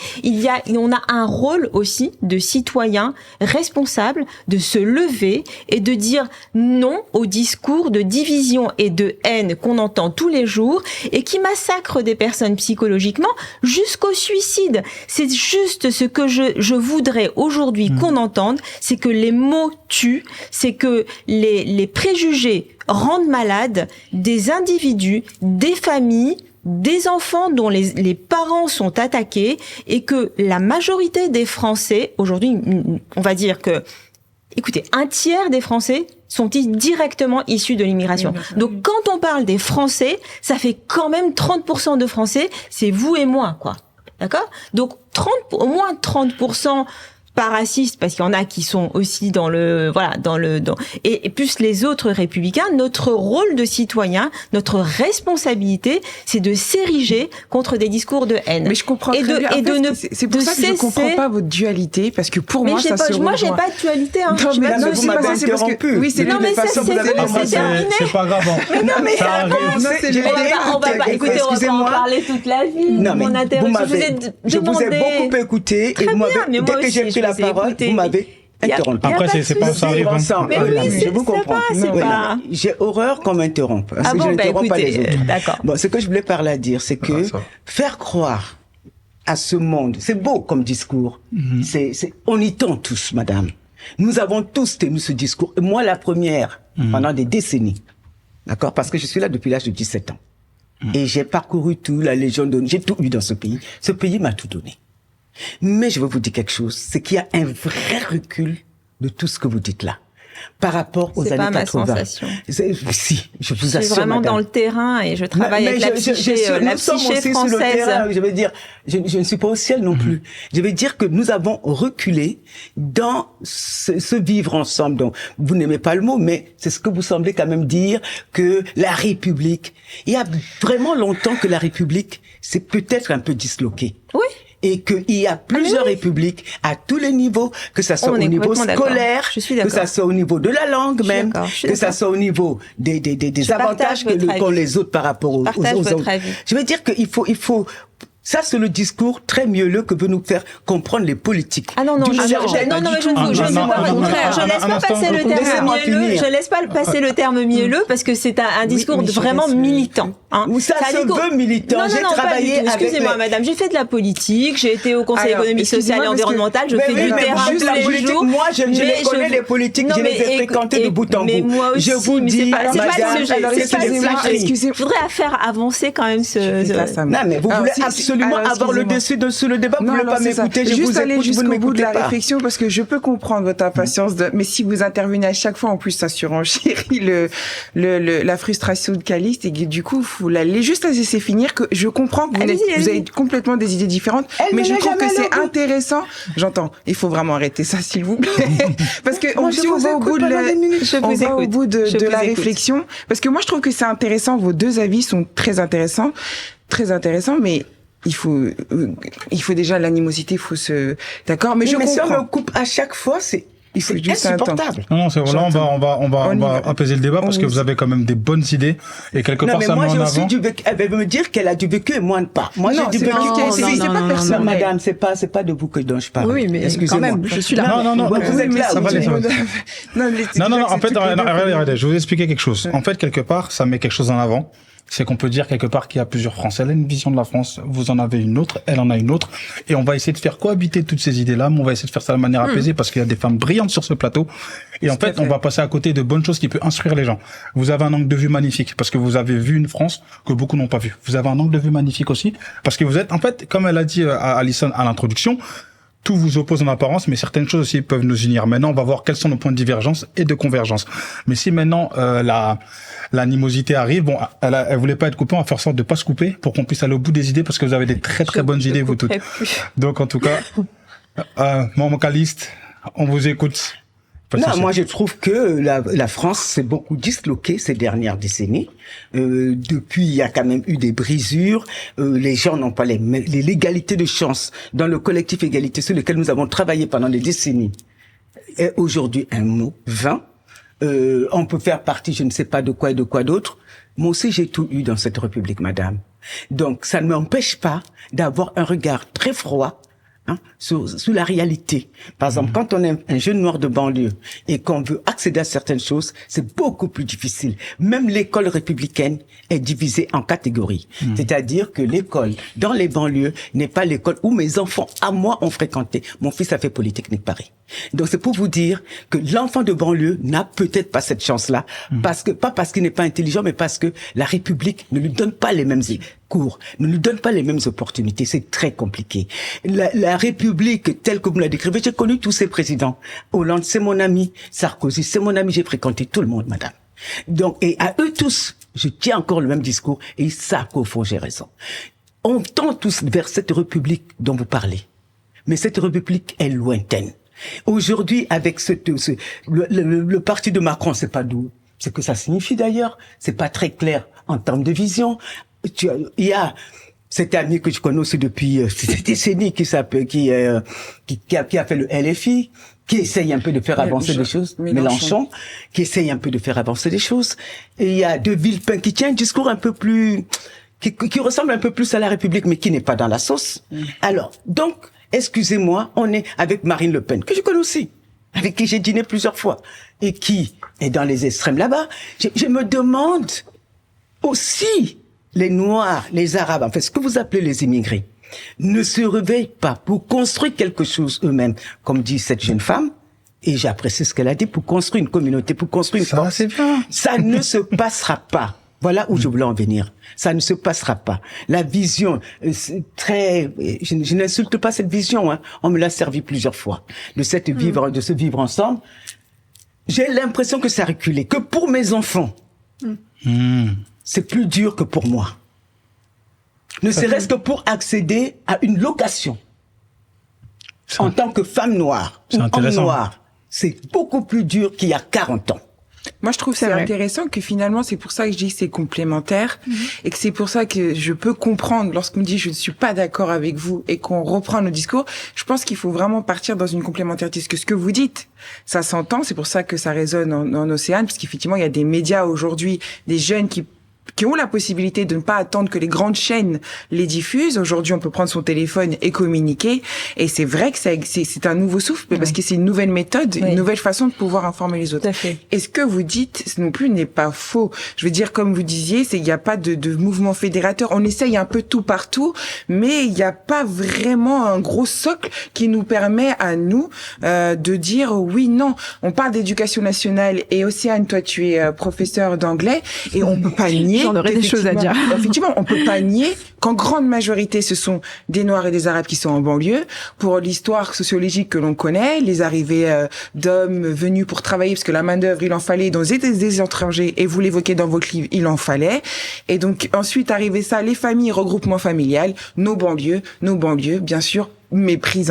On a un rôle aussi de citoyen responsable de se lever et de dire non au discours de division et de haine qu'on entend tous les jours et qui massacre des personnes psychologiquement jusqu'au suicide. C'est juste ce que je voudrais aujourd'hui qu'on entende, c'est que les mots tuent, c'est que les préjugés rendent malades des individus, des familles, des enfants dont les parents sont attaqués et que la majorité des Français, aujourd'hui, on va dire que, écoutez, un tiers des Français sont directement issus de l'immigration. Donc, quand on parle des Français, ça fait quand même 30% de Français, c'est vous et moi, quoi. D'accord? Donc, au moins 30% pas racistes, parce qu'il y en a qui sont aussi et plus les autres républicains. Notre rôle de citoyen, notre responsabilité, c'est de s'ériger contre des discours de haine. Mais je comprends et très de, bien. et En fait, de ne c'est pour de ça que je cesser- comprends pas votre dualité, parce que pour Mais moi, ça se rejoint. moi, j'ai pas de dualité, hein. Non, J'ai mais pas de non, vous c'est m'avez pas ça, c'est parce que interrompu. oui, c'est De Non, de mais toute ça, façon, c'est vous avez bon, c'est terminé. C'est pas grave. Non, mais Ça arrive. Non, c'est le on va pas, écoutez, on va pas en excusez-moi. parler toute la vie. Non, mais Mon intérêt, je vous ai demandé- beaucoup écouté Très et vous m'avez, bien, mais dès moi que aussi, j'ai pris je la vous ai parole, écouté. vous m'avez interrompre. Après, c'est pas ça arrive ensemble. Mais oui, je vous comprends. J'ai horreur qu'on m'interrompe. Parce que je n'interromps pas les autres. D'accord. Bon, ce que je voulais par là dire, c'est que faire croire à ce monde, c'est beau comme discours. On y tend tous, madame. Nous avons tous tenu ce discours. Et moi, la première, pendant des décennies. D'accord? Parce que je suis là depuis l'âge de 17 ans. Et j'ai parcouru tout, la Légion d'honneur. J'ai tout eu dans ce pays. Ce pays m'a tout donné. Mais je veux vous dire quelque chose, c'est qu'il y a un vrai recul de tout ce que vous dites là. Par rapport aux années 80. C'est pas ma sensation. Si, je vous assure, je suis vraiment madame. dans le terrain et je travaille avec la psyché française. Sur le terrain, je veux dire, je ne suis pas au ciel non plus. Je veux dire que nous avons reculé dans ce vivre ensemble. Donc, vous n'aimez pas le mot, mais c'est ce que vous semblez quand même dire, que la République, il y a vraiment longtemps que la République s'est peut-être un peu disloquée. Oui. Et qu'il y a plusieurs républiques à tous les niveaux, que ça soit au niveau scolaire, que ça soit au niveau de la langue même, que ça soit au niveau des avantages qu'ont les autres par rapport aux autres. Je veux dire qu'il faut ça, c'est le discours très mielleux que veut nous faire comprendre les politiques. Ah non, non, je laisse pas passer le terme mielleux. Je laisse pas passer le terme mielleux parce que c'est un discours vraiment militant. Ça se veut militant. J'ai travaillé avec. Excusez-moi, madame, j'ai fait de la politique, j'ai été au Conseil économique, social et environnemental, je fais du terrain tous les jours. Moi, je les connais les politiques, je les ai fréquentés de bout en bout. Mais moi aussi, je vous dis, c'est pas le sujet. Excusez-moi. Je voudrais faire avancer quand même ce. Non, mais vous voulez absolument avoir le dessus sur le débat, vous ne voulez pas m'écouter, je vous écoute, vous ne m'écoutez pas. Réflexion, parce que je peux comprendre votre impatience mais si vous intervenez à chaque fois, en plus, ça surenchérit la frustration de Calixte, et du coup, faut juste la laisser finir, que je comprends que vous avez complètement des idées différentes, mais je trouve que c'est intéressant. J'entends. Il faut vraiment arrêter ça, s'il vous plaît. Parce que si on va au bout de la réflexion, parce que moi, je trouve que c'est intéressant, vos deux avis sont très intéressants, mais il faut déjà l'animosité, il faut d'accord, mais je comprends. Mais si on me coupe à chaque fois, c'est insupportable. Non, c'est là, on va apaiser le débat parce que vous avez quand même des bonnes idées et quelque part ça met en avant. Moi, j'ai aussi elle veut me dire qu'elle a du vécu et moi pas. Moi, j'ai du vécu. C'est pas personnel. Madame, c'est pas de vous dont je parle. Oui, mais quand même, je suis là. Non, vous êtes là. Non, en fait, regardez, je vais vous expliquer quelque chose. En fait, quelque part, ça met quelque chose en avant. C'est qu'on peut dire quelque part qu'il y a plusieurs France. Elle a une vision de la France, vous en avez une autre, elle en a une autre, et on va essayer de faire cohabiter toutes ces idées-là, mais on va essayer de faire ça de manière apaisée parce qu'il y a des femmes brillantes sur ce plateau, et en fait, on va passer à côté de bonnes choses qui peuvent instruire les gens. Vous avez un angle de vue magnifique parce que vous avez vu une France que beaucoup n'ont pas vue. Vous avez un angle de vue magnifique aussi parce que vous êtes, en fait, comme elle a dit à Alison à l'introduction, tout vous oppose en apparence, mais certaines choses aussi peuvent nous unir. Maintenant, on va voir quels sont nos points de divergence et de convergence. Mais si maintenant l'animosité arrive, bon, elle voulait pas être coupée, on va faire sorte de pas se couper pour qu'on puisse aller au bout des idées parce que vous avez des très très bonnes idées vous toutes. Donc en tout cas, Maman Calixte, on vous écoute. Non, moi je trouve que la France s'est beaucoup disloquée ces dernières décennies. Depuis, il y a quand même eu des brisures. Les gens n'ont pas l'égalité de chance dans le collectif égalité sur lequel nous avons travaillé pendant des décennies. Et aujourd'hui, un mot vain. On peut faire partie, je ne sais pas de quoi et de quoi d'autre. Moi aussi, j'ai tout eu dans cette République, madame. Donc, ça ne m'empêche pas d'avoir un regard très froid sur la réalité. Par exemple, quand on est un jeune noir de banlieue et qu'on veut accéder à certaines choses, c'est beaucoup plus difficile. Même l'école républicaine est divisée en catégories. C'est-à-dire que l'école dans les banlieues n'est pas l'école où mes enfants à moi ont fréquenté. Mon fils a fait Polytechnique Paris. Donc c'est pour vous dire que l'enfant de banlieue n'a peut-être pas cette chance-là, pas parce qu'il n'est pas intelligent, mais parce que la République ne lui donne pas les mêmes cours, ne lui donne pas les mêmes opportunités. C'est très compliqué. La République telle que vous la décrivez, j'ai connu tous ces présidents. Hollande, c'est mon ami. Sarkozy, c'est mon ami. J'ai fréquenté tout le monde, madame. Donc, et à eux tous, je tiens encore le même discours et ils savent qu'au fond, j'ai raison. On tend tous vers cette République dont vous parlez. Mais cette République est lointaine. Aujourd'hui, avec le parti de Macron, c'est pas d'où. C'est que ça signifie d'ailleurs. C'est pas très clair en termes de vision. Il y a cet ami que je connais aussi depuis des décennies qui a fait le LFI, qui essaye un peu de faire avancer les choses. Mélenchon, qui essaye un peu de faire avancer les choses. Et il y a De Villepin qui tient un discours un peu plus, qui ressemble un peu plus à la République, mais qui n'est pas dans la sauce. Alors, donc, excusez-moi, on est avec Marine Le Pen, que je connais aussi. avec qui j'ai dîné plusieurs fois, et qui est dans les extrêmes là-bas, je me demande aussi, les Noirs, les Arabes, en fait, ce que vous appelez les immigrés, ne se réveillent pas pour construire quelque chose eux-mêmes, comme dit cette jeune femme, et j'ai apprécié ce qu'elle a dit, pour construire une communauté, pour construire une force. C'est bien. Ça ne se passera pas. Voilà où je voulais en venir. Ça ne se passera pas. La vision, c'est très, je n'insulte pas cette vision, hein. On me l'a servi plusieurs fois. De se vivre ensemble. J'ai l'impression que ça a reculé. Que pour mes enfants, c'est plus dur que pour moi. Ne serait-ce que pour accéder à une location. En tant que femme noire ou homme noir, c'est beaucoup plus dur qu'il y a 40 ans. Moi, je trouve que c'est intéressant que finalement, c'est pour ça que je dis que c'est complémentaire et que c'est pour ça que je peux comprendre lorsqu'on me dit je ne suis pas d'accord avec vous et qu'on reprend nos discours. Je pense qu'il faut vraiment partir dans une complémentarité. Parce que ce que vous dites, ça s'entend. C'est pour ça que ça résonne en Océane, parce qu'effectivement, il y a des médias aujourd'hui, des jeunes qui ont la possibilité de ne pas attendre que les grandes chaînes les diffusent. Aujourd'hui, on peut prendre son téléphone et communiquer. Et c'est vrai que c'est un nouveau souffle, parce que c'est une nouvelle méthode, une nouvelle façon de pouvoir informer les autres. Et ce que vous dites non plus n'est pas faux. Je veux dire, comme vous disiez, il n'y a pas de mouvement fédérateur. On essaye un peu tout partout, mais il n'y a pas vraiment un gros socle qui nous permet à nous de dire oui, non. On parle d'éducation nationale et Océane, toi, tu es professeur d'anglais et on peut pas nier. J'en aurais des choses à dire. Effectivement, on peut pas nier qu'en grande majorité, ce sont des Noirs et des Arabes qui sont en banlieue. Pour l'histoire sociologique que l'on connaît, les arrivées d'hommes venus pour travailler, parce que la main-d'œuvre, il en fallait dans des étrangers, et vous l'évoquez dans votre livre, il en fallait. Et donc, ensuite, arrivé ça, les familles, regroupement familial, nos banlieues, bien sûr, mépris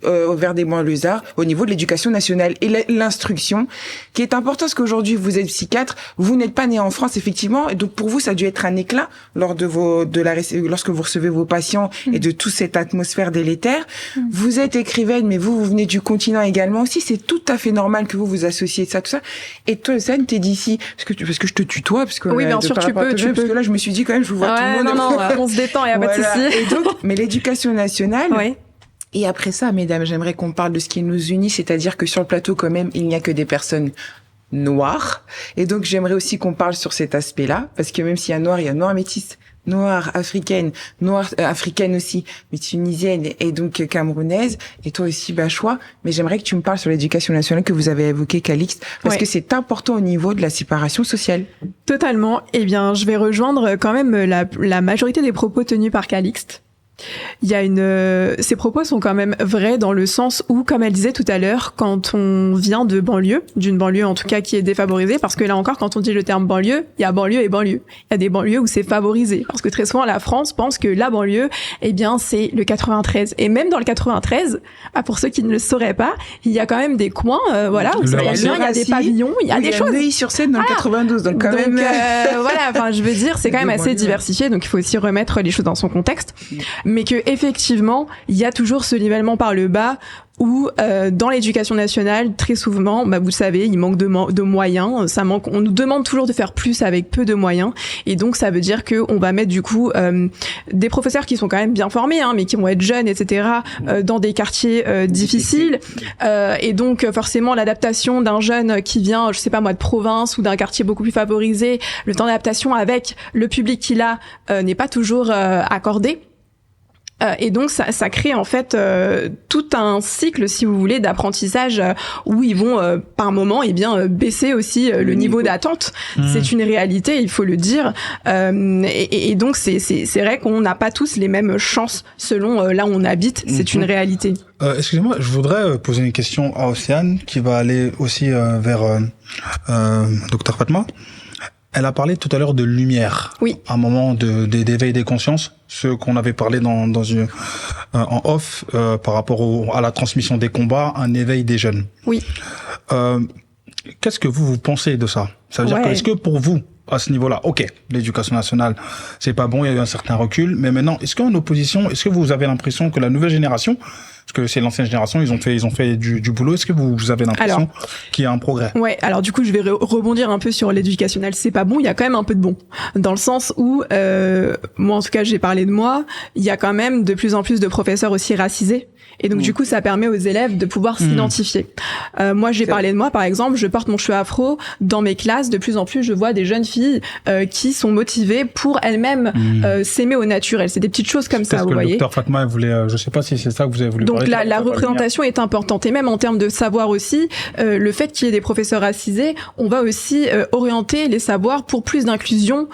vers des banlieusards au niveau de l'éducation nationale et l'instruction qui est important, parce qu'aujourd'hui vous êtes psychiatre, vous n'êtes pas né en France effectivement, et donc pour vous ça a dû être un éclat lorsque vous recevez vos patients et de toute cette atmosphère délétère. Vous êtes écrivaine, mais vous venez du continent également aussi, c'est tout à fait normal que vous associez ça, tout ça. Et toi, Océane, t'es d'ici, parce que je te tutoie, parce que oui, bien sûr, tu peux. Parce que là je me suis dit quand même, je vous vois tout le monde. Non, on se détend, il y a pas de souci. Et donc, mais l'éducation nationale. Oui. Et après ça, mesdames, j'aimerais qu'on parle de ce qui nous unit, c'est-à-dire que sur le plateau, quand même, il n'y a que des personnes noires. Et donc, j'aimerais aussi qu'on parle sur cet aspect-là, parce que même s'il y a noir, il y a noir métisse, noire africaine, noire africaine aussi, mais tunisienne et donc camerounaise, et toi aussi Bachois. Mais j'aimerais que tu me parles sur l'éducation nationale que vous avez évoqué, Calixte, parce que c'est important au niveau de la séparation sociale. Totalement. Eh bien, je vais rejoindre quand même la majorité des propos tenus par Calixte. Il y a ces propos sont quand même vrais dans le sens où, comme elle disait tout à l'heure, quand on vient de banlieue, d'une banlieue en tout cas qui est défavorisée, parce que là encore, quand on dit le terme banlieue, il y a banlieue et banlieue. Il y a des banlieues où c'est favorisé, parce que très souvent la France pense que la banlieue, eh bien, c'est le 93. Et même dans le 93, pour ceux qui ne le sauraient pas, il y a quand même des coins, où ça va bien, il y a des pavillons, il y a des choses. Il y a Neuilly-sur-Seine dans le 92, donc quand même. Je veux dire, c'est quand même assez diversifié, donc il faut aussi remettre les choses dans son contexte. Mais que effectivement, il y a toujours ce nivellement par le bas où dans l'éducation nationale, très souvent, vous le savez, il manque de moyens, on nous demande toujours de faire plus avec peu de moyens, et donc ça veut dire que on va mettre du coup des professeurs qui sont quand même bien formés, mais qui vont être jeunes, etc., dans des quartiers difficiles, et donc forcément l'adaptation d'un jeune qui vient, je sais pas moi, de province ou d'un quartier beaucoup plus favorisé, le temps d'adaptation avec le public qu'il a n'est pas toujours accordé. Et donc ça crée en fait tout un cycle, si vous voulez, d'apprentissage où ils vont par moment baisser aussi le niveau d'attente. C'est une réalité, il faut le dire. Et donc c'est vrai qu'on n'a pas tous les mêmes chances selon là où on habite. C'est une réalité. Excusez-moi, je voudrais poser une question à Océane qui va aller aussi vers Dr Fatma. Elle a parlé tout à l'heure de lumière. Oui. Un moment d'éveil des consciences, ce qu'on avait parlé en off par rapport à la transmission des combats, un éveil des jeunes. Oui. Qu'est-ce que vous pensez de ça? Ça veut dire que, est-ce que pour vous, à ce niveau-là, ok, l'éducation nationale, c'est pas bon, il y a eu un certain recul, mais maintenant, est-ce qu'en opposition, est-ce que vous avez l'impression que la nouvelle génération Parce que c'est l'ancienne génération, ils ont fait du boulot. Est-ce que vous avez l'impression qu'il y a un progrès? Ouais, alors du coup, je vais rebondir un peu sur l'éducationnel. C'est pas bon, il y a quand même un peu de bon. Dans le sens où, moi en tout cas, j'ai parlé de moi, il y a quand même de plus en plus de professeurs aussi racisés. Et donc, du coup, ça permet aux élèves de pouvoir s'identifier. Moi, j'ai parlé de moi, par exemple, je porte mon cheveu afro. Dans mes classes, de plus en plus, je vois des jeunes filles qui sont motivées pour elles-mêmes s'aimer au naturel. C'est des petites choses comme ça, vous voyez. Le docteur Fatma voulait, je sais pas si c'est ça que vous avez voulu donc parler. La représentation est importante. Et même en termes de savoir aussi, le fait qu'il y ait des professeurs racisés, on va aussi orienter les savoirs pour plus d'inclusion,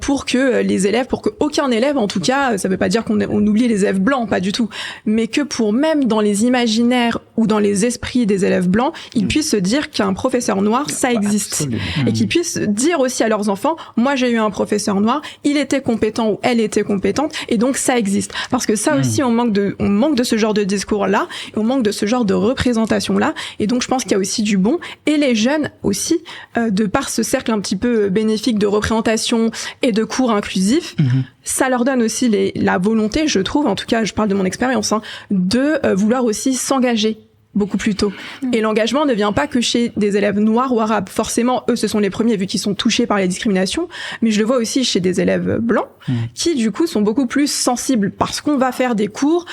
pour que les élèves, pour qu'aucun élève, en tout cas, ça veut pas dire qu'on oublie les élèves blancs, pas du tout, mais que pour même dans les imaginaires ou dans les esprits des élèves blancs, ils puissent se dire qu'un professeur noir, ça existe. Et qu'ils puissent dire aussi à leurs enfants, moi j'ai eu un professeur noir, il était compétent ou elle était compétente, et donc ça existe. Parce que ça aussi, on manque de ce genre de discours-là, et on manque de ce genre de représentation-là, et donc je pense qu'il y a aussi du bon. Et les jeunes aussi, de par ce cercle un petit peu bénéfique de représentation et de cours inclusifs, ça leur donne aussi la volonté, je trouve, en tout cas je parle de mon expérience, de vouloir aussi s'engager beaucoup plus tôt. Et l'engagement ne vient pas que chez des élèves noirs ou arabes. Forcément, eux, ce sont les premiers vu qu'ils sont touchés par les discriminations, mais je le vois aussi chez des élèves blancs qui, du coup, sont beaucoup plus sensibles parce qu'on va faire des cours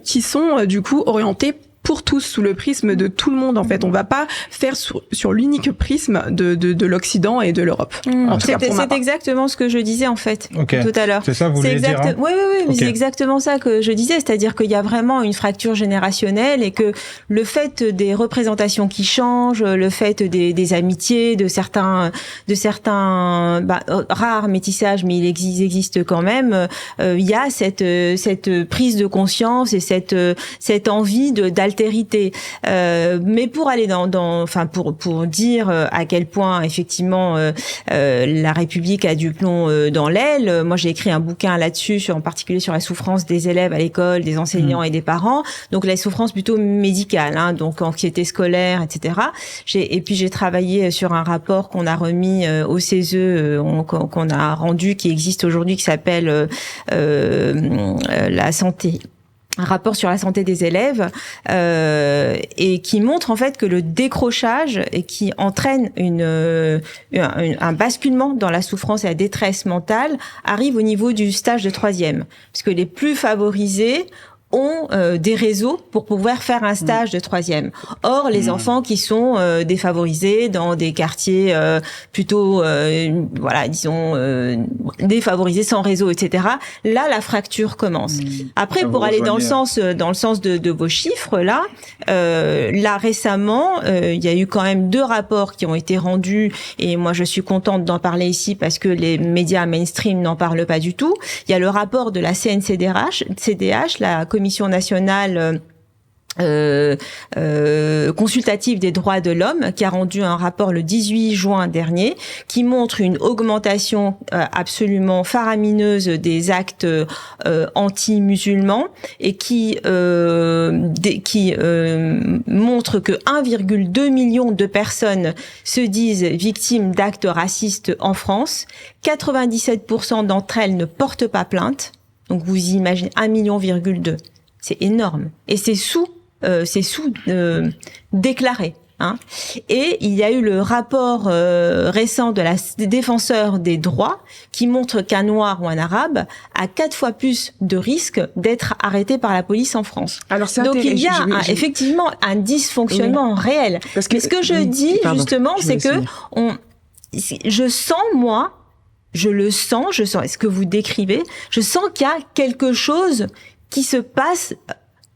qui sont, du coup, orientés pour tous, sous le prisme de tout le monde, en fait. On va pas faire sur l'unique prisme de l'Occident et de l'Europe. C'est exactement ce que je disais, en fait, tout à l'heure. C'est ça, vous voulez dire, hein? Oui, c'est exactement ça que je disais. C'est-à-dire qu'il y a vraiment une fracture générationnelle et que le fait des représentations qui changent, le fait des amitiés, de certains rares métissages, mais il existe quand même, il y a cette prise de conscience et cette envie d'altérité. Mais pour aller pour dire à quel point effectivement la République a du plomb dans l'aile. Moi, j'ai écrit un bouquin là-dessus, en particulier sur la souffrance des élèves à l'école, des enseignants et des parents. Donc la souffrance plutôt médicale, donc anxiété scolaire, etc. Et puis j'ai travaillé sur un rapport qu'on a remis au CESE, qu'on a rendu, qui existe aujourd'hui, qui s'appelle la santé. Un rapport sur la santé des élèves et qui montre en fait que le décrochage et qui entraîne un basculement dans la souffrance et la détresse mentale arrive au niveau du stage de 3e, puisque les plus favorisés ont des réseaux pour pouvoir faire un stage de 3e. Or, les enfants qui sont défavorisés dans des quartiers plutôt, défavorisés sans réseau, etc. Là, la fracture commence. Après, pour aller dans le sens de vos chiffres, là récemment, il y a eu quand même 2 rapports qui ont été rendus, et moi, je suis contente d'en parler ici parce que les médias mainstream n'en parlent pas du tout. Il y a le rapport de la CNCDH, la Commission nationale consultative des droits de l'homme, qui a rendu un rapport le 18 juin dernier, qui montre une augmentation absolument faramineuse des actes anti-musulmans et qui montre que 1,2 million de personnes se disent victimes d'actes racistes en France. 97% d'entre elles ne portent pas plainte. Donc vous imaginez 1,2 million. C'est énorme. Et c'est déclaré. Et il y a eu le rapport récent de la défenseur des droits qui montre qu'un noir ou un arabe a 4 fois plus de risques d'être arrêté par la police en France. Alors donc il y a effectivement un dysfonctionnement réel. Parce que ce que je dis justement, c'est que je sens ce que vous décrivez, je sens qu'il y a quelque chose qui se passe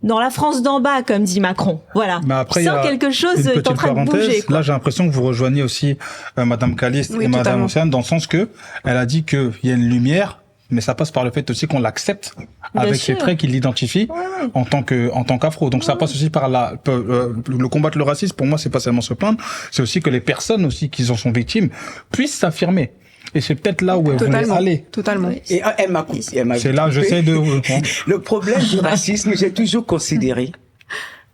dans la France d'en bas, comme dit Macron. Voilà. Mais après, je sens quelque chose est en train de bouger. Là, j'ai l'impression que vous rejoignez aussi Madame Caliste et Madame Océane, dans le sens que elle a dit qu'il y a une lumière, mais ça passe par le fait aussi qu'on l'accepte avec ses traits qui l'identifient en tant qu'afro. Donc ça passe aussi par le combattre le racisme. Pour moi, c'est pas seulement se plaindre, c'est aussi que les personnes aussi qui en sont victimes puissent s'affirmer. Et c'est peut-être là où elle voulait aller. Totalement. Et elle m'a coupé. C'est là, j'essaie de... Le problème du racisme, j'ai toujours considéré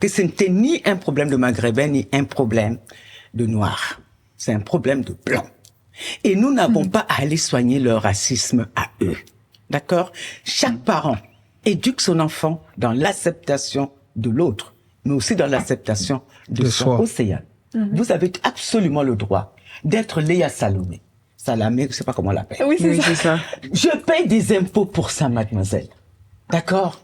que ce n'était ni un problème de maghrébin, ni un problème de noir. C'est un problème de blanc. Et nous n'avons pas à aller soigner leur racisme à eux. D'accord? Chaque parent éduque son enfant dans l'acceptation de l'autre, mais aussi dans l'acceptation de soi. Océane, vous avez absolument le droit d'être Léa Salamé, je sais pas comment on l'appelle. Oui, c'est ça. Je paye des impôts pour ça, mademoiselle. D'accord?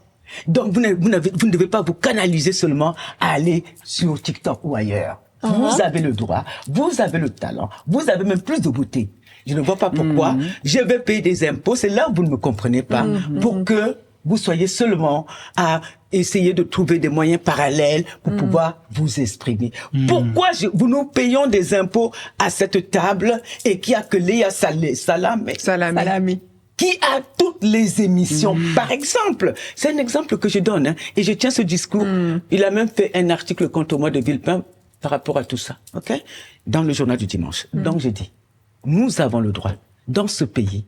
Donc, vous ne devez pas vous canaliser seulement à aller sur TikTok ou ailleurs. Vous avez le droit, vous avez le talent, vous avez même plus de beauté. Je ne vois pas pourquoi je vais payer des impôts. C'est là où vous ne me comprenez pas. Pour que vous soyez seulement à essayer de trouver des moyens parallèles pour pouvoir vous exprimer. Pourquoi nous payons des impôts à cette table et qu'il n'y a que Léa Salamé qui a toutes les émissions, par exemple. C'est un exemple que je donne, hein, et je tiens ce discours. Il a même fait un article contre moi de Villepin par rapport à tout ça, ok? Dans le journal du dimanche. Donc j'ai dit, nous avons le droit, dans ce pays,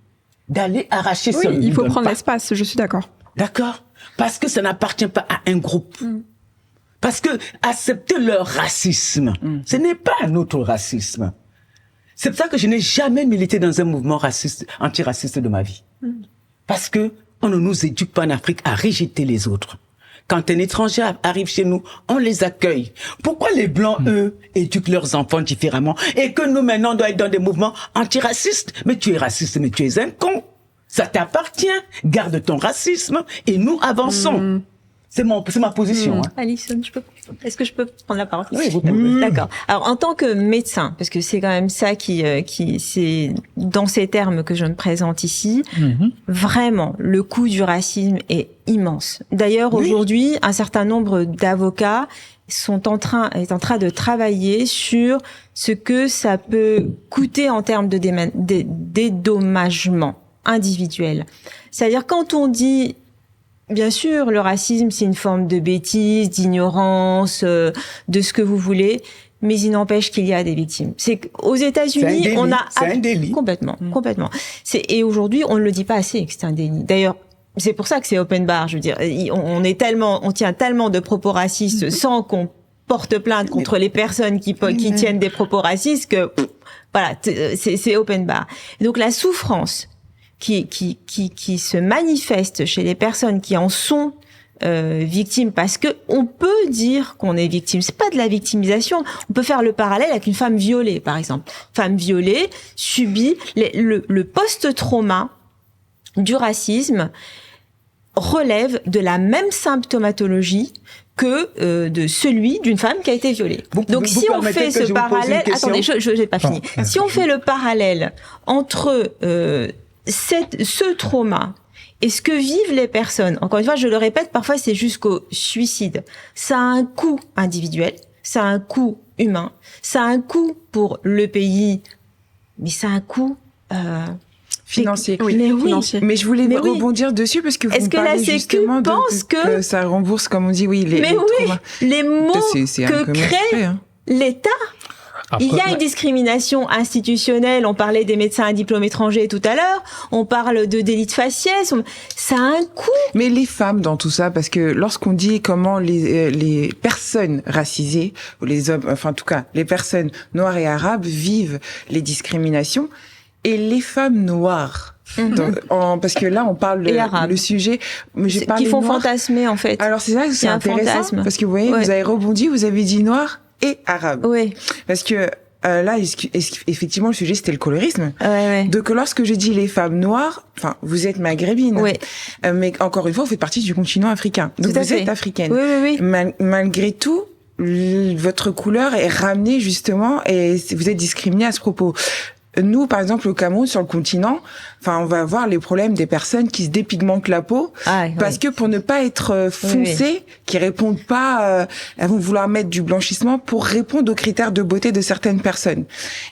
d'aller arracher ce Oui, il faut prendre l'espace, je suis d'accord. D'accord? Parce que ça n'appartient pas à un groupe. Parce que accepter leur racisme, ce n'est pas notre racisme. C'est pour ça que je n'ai jamais milité dans un mouvement raciste, antiraciste de ma vie. Parce que on ne nous éduque pas en Afrique à rejeter les autres. Quand un étranger arrive chez nous, on les accueille. Pourquoi les Blancs, eux, éduquent leurs enfants différemment et que nous, maintenant, on doit être dans des mouvements antiracistes? Mais tu es raciste, mais tu es un con. Ça t'appartient. Garde ton racisme et nous avançons. C'est ma position. Hein. Alison, est-ce que je peux prendre la parole? Oui, vous pouvez. D'accord. Alors, en tant que médecin, parce que c'est quand même ça qui c'est dans ces termes que je me présente ici, vraiment, le coût du racisme est immense. D'ailleurs, aujourd'hui, un certain nombre d'avocats est en train de travailler sur ce que ça peut coûter en termes de dédommagement individuel. C'est-à-dire, quand on dit bien sûr, le racisme, c'est une forme de bêtise, d'ignorance, de ce que vous voulez, mais il n'empêche qu'il y a des victimes. C'est qu'aux États-Unis, on a c'est un délit. Complètement. Et aujourd'hui, on ne le dit pas assez que c'est un délit. D'ailleurs, c'est pour ça que c'est open bar. Je veux dire, on tient tellement de propos racistes sans qu'on porte plainte contre les personnes qui tiennent des propos racistes que voilà, c'est open bar. Donc la souffrance qui se manifeste chez les personnes qui en sont victimes, parce que on peut dire qu'on est victime. C'est pas de la victimisation. On peut faire le parallèle avec une femme violée, par exemple. Femme violée subit le post-trauma du racisme relève de la même symptomatologie que de celui d'une femme qui a été violée. Donc si on fait ce parallèle, attendez, je n'ai pas fini. Si on fait le parallèle entre ce trauma et ce que vivent les personnes, encore une fois, je le répète, parfois c'est jusqu'au suicide. Ça a un coût individuel, ça a un coût humain, ça a un coût pour le pays, mais ça a un coût financier. Financier. Mais je voulais rebondir dessus parce que vous est-ce que la Sécu pense que ça rembourse, comme on dit, les mots que crée l'État. Après, il y a une discrimination institutionnelle. On parlait des médecins à diplôme étranger tout à l'heure. On parle de délit de faciès. Ça a un coût. Mais les femmes dans tout ça, parce que lorsqu'on dit comment les personnes racisées, ou les hommes, enfin en tout cas les personnes noires et arabes vivent les discriminations, et les femmes noires. Parce que là on parle le sujet qui font fantasmer en fait. Alors c'est ça que c'est intéressant parce que vous voyez, vous avez rebondi, vous avez dit noir et arabe. Oui. Parce que là, effectivement, le sujet, c'était le colorisme. Donc, lorsque je dis les femmes noires, enfin, vous êtes maghrébine. Mais encore une fois, vous faites partie du continent africain. Donc, vous êtes africaine. Oui. Malgré tout, votre couleur est ramenée, justement, et vous êtes discriminée à ce propos. Nous, par exemple, au Cameroun, sur le continent, enfin, on va voir les problèmes des personnes qui se dépigmentent la peau, parce que pour ne pas être foncées, qui répondent pas, elles vont vouloir mettre du blanchissement pour répondre aux critères de beauté de certaines personnes.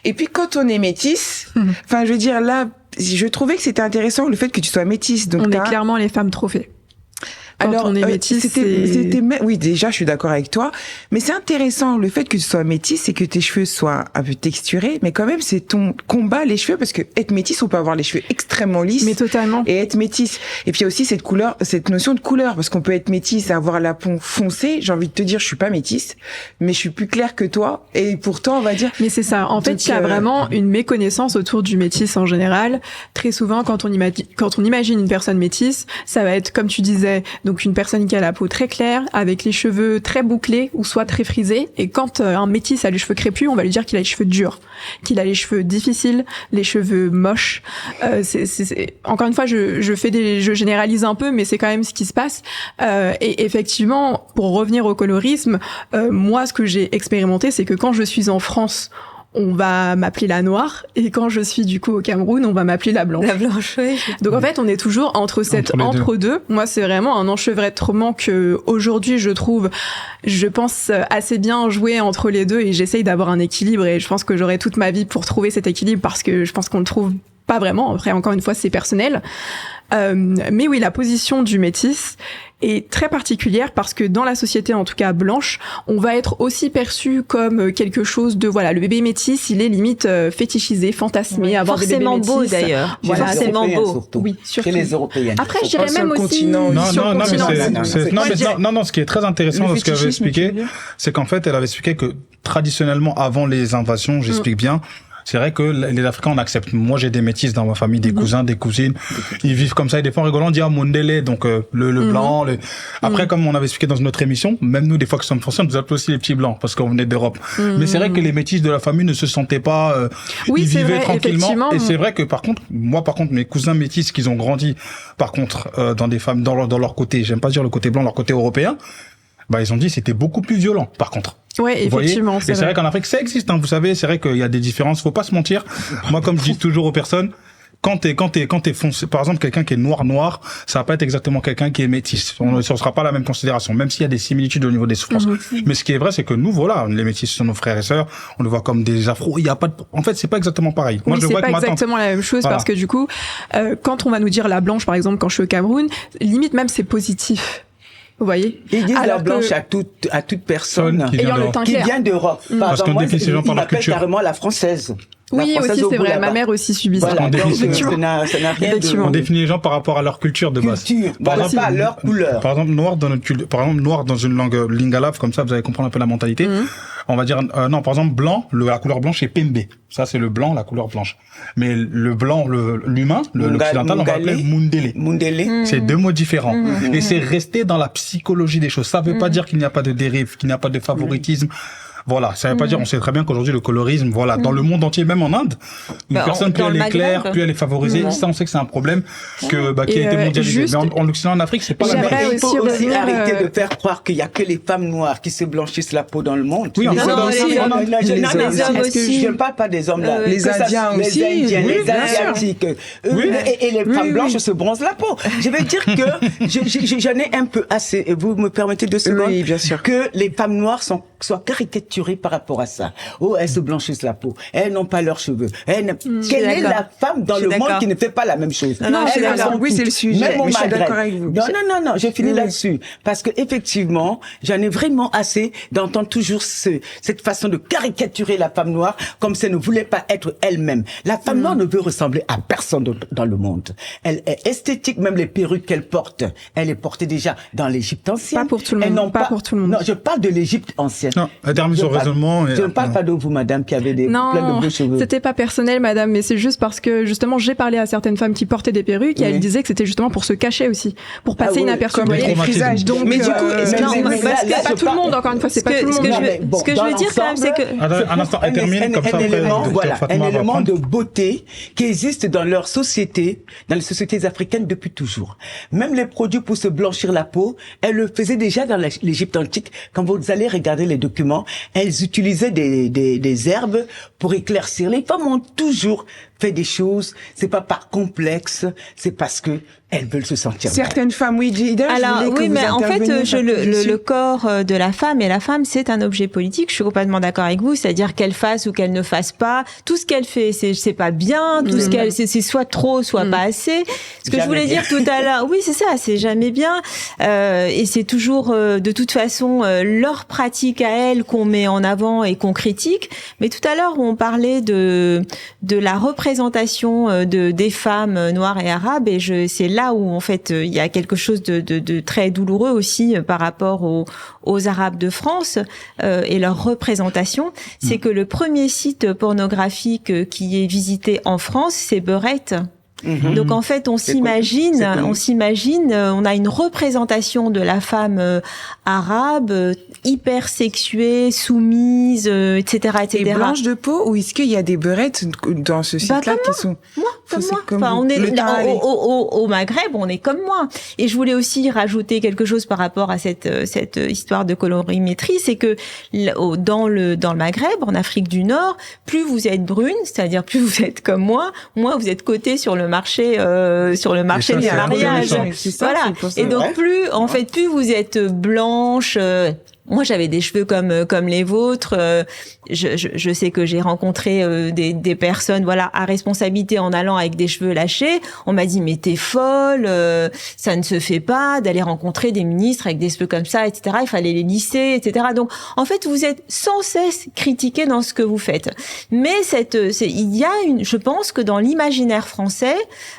Et puis, quand on est métisse, enfin, je veux dire, là, je trouvais que c'était intéressant le fait que tu sois métisse. Donc, on est clairement les femmes trophées. Quand on est métisse, oui, déjà, je suis d'accord avec toi. Mais c'est intéressant, le fait que tu sois métisse, c'est que tes cheveux soient un peu texturés. Mais quand même, c'est ton combat, les cheveux, parce que être métisse, on peut avoir les cheveux extrêmement lisses. Mais totalement. Et être métisse. Et puis, il y a aussi cette notion de couleur, parce qu'on peut être métisse et avoir la peau foncée. J'ai envie de te dire, je suis pas métisse, mais je suis plus claire que toi. Et pourtant, on va dire. Mais c'est ça. En fait, il y a vraiment une méconnaissance autour du métis en général. Très souvent, quand on imagine une personne métisse, ça va être, comme tu disais, donc Donc une personne qui a la peau très claire, avec les cheveux très bouclés ou soit très frisés. Et quand un métis a les cheveux crépus, on va lui dire qu'il a les cheveux durs, qu'il a les cheveux difficiles, les cheveux moches. Encore une fois, je généralise un peu, mais c'est quand même ce qui se passe. Et effectivement, pour revenir au colorisme, moi, ce que j'ai expérimenté, c'est que quand je suis en France, on va m'appeler la noire, et quand je suis du coup au Cameroun, on va m'appeler la blanche. La blanche, oui. Donc en fait, on est toujours entre deux. Moi, c'est vraiment un enchevêtrement que aujourd'hui, je pense assez bien jouer entre les deux, et j'essaye d'avoir un équilibre, et je pense que j'aurai toute ma vie pour trouver cet équilibre, parce que je pense qu'on le trouve pas vraiment. Après, encore une fois, c'est personnel. Mais oui, la position du métis est très particulière, parce que dans la société, en tout cas blanche, on va être aussi perçu comme quelque chose de, voilà, le bébé métis, il est limite fétichisé, fantasmé, oui, avoir des bébés métis. Forcément beau d'ailleurs. Voilà, forcément beau. Surtout. Oui, surtout. Chez les Européennes. Après, je dirais même aussi Non, ce qui est très intéressant dans ce qu'elle avait expliqué, c'est qu'en fait, elle avait expliqué que traditionnellement, avant les invasions, j'explique bien, c'est vrai que les Africains, on accepte. Moi, j'ai des métis dans ma famille, des cousins, des cousines. Ils vivent comme ça. Et des fois, en rigolant, on dit, Mondele, donc le blanc. Après, comme on avait expliqué dans une autre émission, même nous, des fois que sommes français, on nous appelle aussi les petits blancs, parce qu'on venait d'Europe. Mais c'est vrai que les métis de la famille ne se sentaient pas... ils vivaient tranquillement. Et c'est vrai que, par contre, mes cousins métis qui ont grandi, par contre, dans des femmes, dans leur côté, j'aime pas dire le côté blanc, leur côté européen, ils ont dit c'était beaucoup plus violent, par contre. Ouais, effectivement. Et c'est vrai qu'en Afrique, ça existe, hein, vous savez, c'est vrai qu'il y a des différences, faut pas se mentir. Moi, comme je dis toujours aux personnes, quand t'es foncé, par exemple, quelqu'un qui est noir, ça va pas être exactement quelqu'un qui est métis. On ne sera pas la même considération, même s'il y a des similitudes au niveau des souffrances. Mais ce qui est vrai, c'est que nous, voilà, les métis sont nos frères et sœurs, on les voit comme des afros, il y a pas en fait, c'est pas exactement pareil. Moi, je vois c'est pas exactement la même chose, voilà. Parce que du coup, quand on va nous dire la blanche, par exemple, quand je suis au Cameroun, limite même c'est positif. Vous voyez? Ils disent la blanche à toute personne qui vient d'Europe. Par exemple, moi, ils m'appellent carrément la française. Oui, aussi, c'est vrai. Ma mère aussi subit ça. Ça n'a rien de... On définit les gens par rapport à leur culture de base. Par exemple, pas à leur couleur. Par exemple, noir dans une langue lingala, comme ça, vous allez comprendre un peu la mentalité. On va dire, non, par exemple, blanc, la couleur blanche est pembe. Ça, c'est le blanc, la couleur blanche. Mais le blanc, l'humain, l'occidental, on va appeler mundele. Mundele. C'est deux mots différents. Et c'est resté dans la psychologie des choses. Ça veut pas dire qu'il n'y a pas de dérive, qu'il n'y a pas de favoritisme. Voilà, ça veut pas dire, on sait très bien qu'aujourd'hui le colorisme, voilà, dans le monde entier, même en Inde, une personne plus elle est claire, plus elle est favorisée, ça on sait que c'est un problème qui a été mondialisé. Mais en Occident, en Afrique, c'est pas la même. Il faut aussi arrêter de faire croire qu'il y a que les femmes noires qui se blanchissent la peau dans le monde. Oui, les hommes aussi. Je ne parle pas des hommes là. Les Indiens aussi. Les Indiens, les Asiatiques. Et les femmes blanches se bronzent la peau. Je veux dire que j'en ai un peu assez, et vous me permettez 2 secondes, oui, bien sûr, que les femmes noires soient caricaturées par rapport à ça. Oh, elles se blanchissent la peau. Elles n'ont pas leurs cheveux. Quelle est la femme dans le monde qui ne fait pas la même chose? Non, je suis d'accord. Oui, c'est le sujet. Même je suis d'accord avec vous. Non, j'ai fini là-dessus. Parce que effectivement, j'en ai vraiment assez d'entendre toujours cette façon de caricaturer la femme noire comme si elle ne voulait pas être elle-même. La femme noire ne veut ressembler à personne dans le monde. Elle est esthétique, même les perruques qu'elle porte. Elle est portée déjà dans l'Égypte ancienne. Pas pour tout le monde. Pas pour tout le monde. Non, je parle de l'Égypte ancienne. Non, elle termine son raisonnement. Je ne parle pas de vous, madame, qui avez plein de beaux cheveux. C'était pas personnel, madame, mais c'est juste parce que, justement, j'ai parlé à certaines femmes qui portaient des perruques et elles disaient que c'était justement pour se cacher aussi, pour passer inaperçu. Comme les frisages. Donc, mais du coup, parce que pas tout le monde, encore une fois, c'est pas tout le monde. Ce que je veux dire quand même, c'est que... Un instant, elle termine comme ça après. Un élément de beauté qui existe dans leur société, dans les sociétés africaines depuis toujours. Même les produits pour se blanchir la peau, elles le faisaient déjà dans l'Égypte antique. Quand vous allez regarder les documents, elles utilisaient des herbes pour éclaircir. Les femmes ont toujours fait des choses, c'est pas par complexe, c'est parce que elles veulent se sentir certaines femmes, oui, alors oui, mais en fait, le corps de la femme, et la femme, c'est un objet politique. Je suis complètement d'accord avec vous, c'est-à-dire qu'elle fasse ou qu'elle ne fasse pas, tout ce qu'elle fait, c'est pas bien, tout ce qu'elle, c'est soit trop, soit pas assez. Ce que je voulais dire tout à l'heure, oui, c'est ça, c'est jamais bien, et c'est toujours de toute façon leur pratique à elles qu'on met en avant et qu'on critique. Mais tout à l'heure, on parlait de la représentation des femmes noires et arabes, et c'est là où en fait il y a quelque chose de très douloureux aussi par rapport aux Arabes de France et leur représentation, c'est que le premier site pornographique qui est visité en France, c'est Beurette. Donc en fait, on s'imagine, on a une représentation de la femme arabe hyper sexuée, soumise, etc., etc. Et blanche de peau, ou est-ce qu'il y a des beurettes dans ce site-là qui sont comme moi. Enfin, on est au Maghreb, on est comme moi. Et je voulais aussi rajouter quelque chose par rapport à cette histoire de colorimétrie, c'est que dans le Maghreb, en Afrique du Nord, plus vous êtes brune, c'est-à-dire plus vous êtes comme moi, moins vous êtes cotée sur le marché des mariages. Voilà. Et donc plus vous êtes blanche. Moi, j'avais des cheveux comme les vôtres. Je sais que j'ai rencontré des personnes, voilà, à responsabilité en allant avec des cheveux lâchés. On m'a dit mais t'es folle, ça ne se fait pas d'aller rencontrer des ministres avec des cheveux comme ça, etc. Il fallait les lisser, etc. Donc, en fait, vous êtes sans cesse critiqué dans ce que vous faites. Mais il y a je pense que dans l'imaginaire français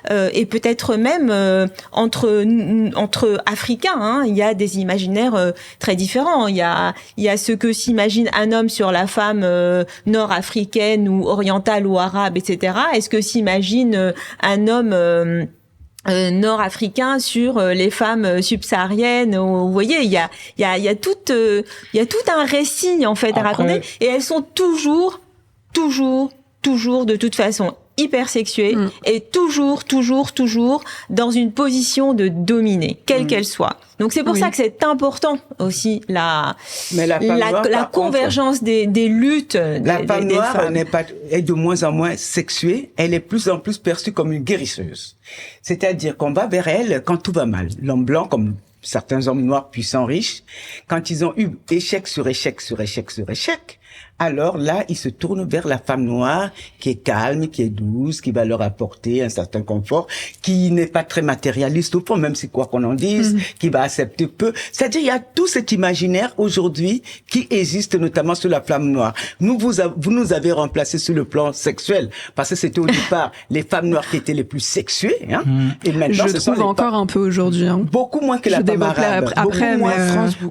et peut-être même entre Africains, il y a des imaginaires très différents. Il y a ce que s'imagine un homme sur la femme nord-africaine ou orientale ou arabe, etc. Est-ce que s'imagine un homme nord-africain sur les femmes subsahariennes? Vous voyez, il y a tout un récit en fait à raconter, et elles sont toujours de toute façon hyper sexuée et toujours dans une position de dominer, quelle qu'elle soit. Donc c'est pour ça que c'est important aussi la convergence des luttes. La femme noire femmes. est de moins en moins sexuée, elle est de plus en plus perçue comme une guérisseuse. C'est-à-dire qu'on va vers elle quand tout va mal. L'homme blanc, comme certains hommes noirs puissants, riches, quand ils ont eu échec sur échec sur échec sur échec, alors là, ils se tournent vers la femme noire qui est calme, qui est douce, qui va leur apporter un certain confort, qui n'est pas très matérialiste au fond, même si quoi qu'on en dise, qui va accepter peu. C'est-à-dire, il y a tout cet imaginaire aujourd'hui qui existe notamment sur la femme noire. Vous nous avez remplacé sur le plan sexuel, parce que c'était au départ les femmes noires qui étaient les plus sexuées, hein. Et maintenant, je trouve encore un peu aujourd'hui. Hein. Beaucoup moins que la femme arabe.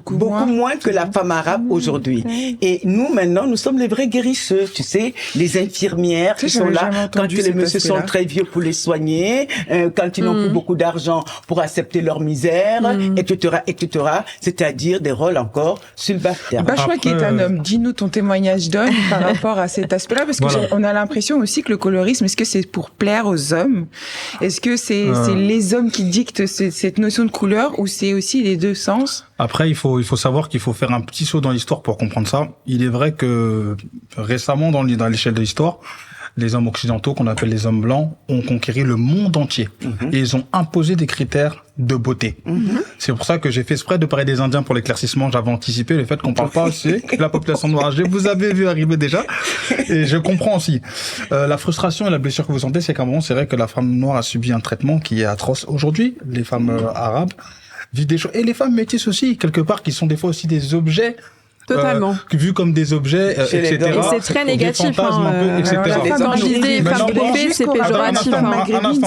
Beaucoup moins que la femme arabe aujourd'hui. Et nous, maintenant, nous sommes les vrais guérisseurs, tu sais, les infirmières qui sont là quand les messieurs sont très vieux pour les soigner, quand ils n'ont plus beaucoup d'argent pour accepter leur misère, etc. C'est-à-dire des rôles encore subalternes. Bachoua qui est un homme, dis-nous ton témoignage d'homme par rapport à cet aspect-là, parce que on a l'impression aussi que le colorisme, est-ce que c'est pour plaire aux hommes? Est-ce que c'est les hommes qui dictent cette notion de couleur, ou c'est aussi les deux sens? Après, il faut savoir qu'il faut faire un petit saut dans l'histoire pour comprendre ça. Il est vrai que récemment, dans l'échelle de l'histoire, les hommes occidentaux, qu'on appelle les hommes blancs, ont conquéri le monde entier. Et ils ont imposé des critères de beauté. C'est pour ça que j'ai fait exprès de parler des Indiens pour l'éclaircissement. J'avais anticipé le fait qu'on parle pas aussi de la population noire. Je vous avais vu arriver déjà. Et je comprends aussi. La frustration et la blessure que vous sentez, c'est qu'à un moment, c'est vrai que la femme noire a subi un traitement qui est atroce. Aujourd'hui, les femmes arabes vivent des choses. Et les femmes métisses aussi, quelque part, qui sont des fois aussi des objets. Totalement. Vus comme des objets, etc. Et c'est très négatif. La femme visée, femme poupée, c'est péjoratif.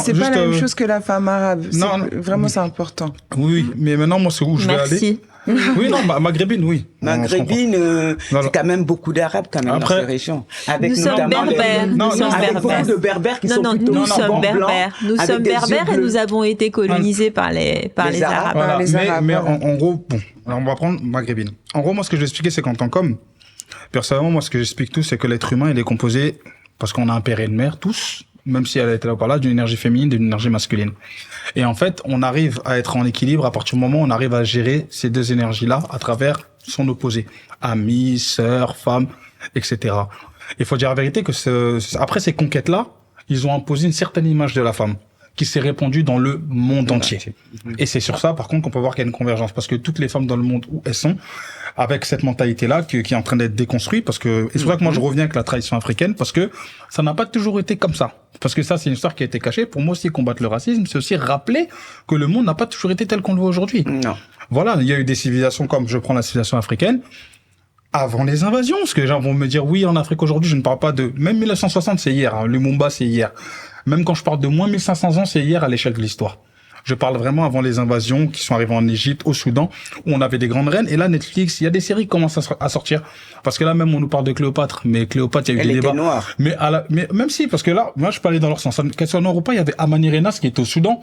C'est pas la même chose que la femme arabe. Vraiment, c'est important. Oui, mais maintenant, moi, c'est où je vais aller. Oui, non, maghrébine, oui. Maghrébine, c'est quand même beaucoup d'arabes quand même dans ces régions. Nous sommes berbères. Beaucoup de berbères qui sont plutôt nous sommes berbères. Nous sommes berbères et nous avons été colonisés par les Arabes. Voilà, mais en gros, bon, alors on va prendre maghrébine. En gros, moi, ce que je vais expliquer, c'est qu'en tant qu'homme, personnellement, moi, ce que j'explique tout, c'est que l'être humain, il est composé, parce qu'on a un père et une mère, tous, même si elle était là par là, d'une énergie féminine, d'une énergie masculine. Et en fait, on arrive à être en équilibre à partir du moment où on arrive à gérer ces deux énergies-là à travers son opposé. Amis, sœurs, femmes, etc. Il faut dire la vérité que après ces conquêtes-là, ils ont imposé une certaine image de la femme qui s'est répandue dans le monde entier. Et c'est sur ça, par contre, qu'on peut voir qu'il y a une convergence. Parce que toutes les femmes dans le monde où elles sont, avec cette mentalité-là qui est en train d'être déconstruite, parce que, et c'est pour ça que moi je reviens avec la tradition africaine, parce que ça n'a pas toujours été comme ça. Parce que ça, c'est une histoire qui a été cachée. Pour moi aussi, combattre le racisme, c'est aussi rappeler que le monde n'a pas toujours été tel qu'on le voit aujourd'hui. Non. Voilà, il y a eu des civilisations comme, je prends la civilisation africaine, avant les invasions, parce que les gens vont me dire, oui, en Afrique aujourd'hui, je ne parle pas de, même 1960, c'est hier, hein, Lumumba, c'est hier. Même quand je parle de moins 1500 ans, c'est hier à l'échelle de l'histoire. Je parle vraiment avant les invasions qui sont arrivées en Égypte, au Soudan, où on avait des grandes reines. Et là, Netflix, il y a des séries qui commencent à sortir. Parce que là, même, on nous parle de Cléopâtre. Mais Cléopâtre, il y a eu des débats. Elle était noire. Mais même si, parce que là, moi, je parlais dans leur sens. Qu'elle soit noire ou pas, il y avait Amanirenas qui était au Soudan.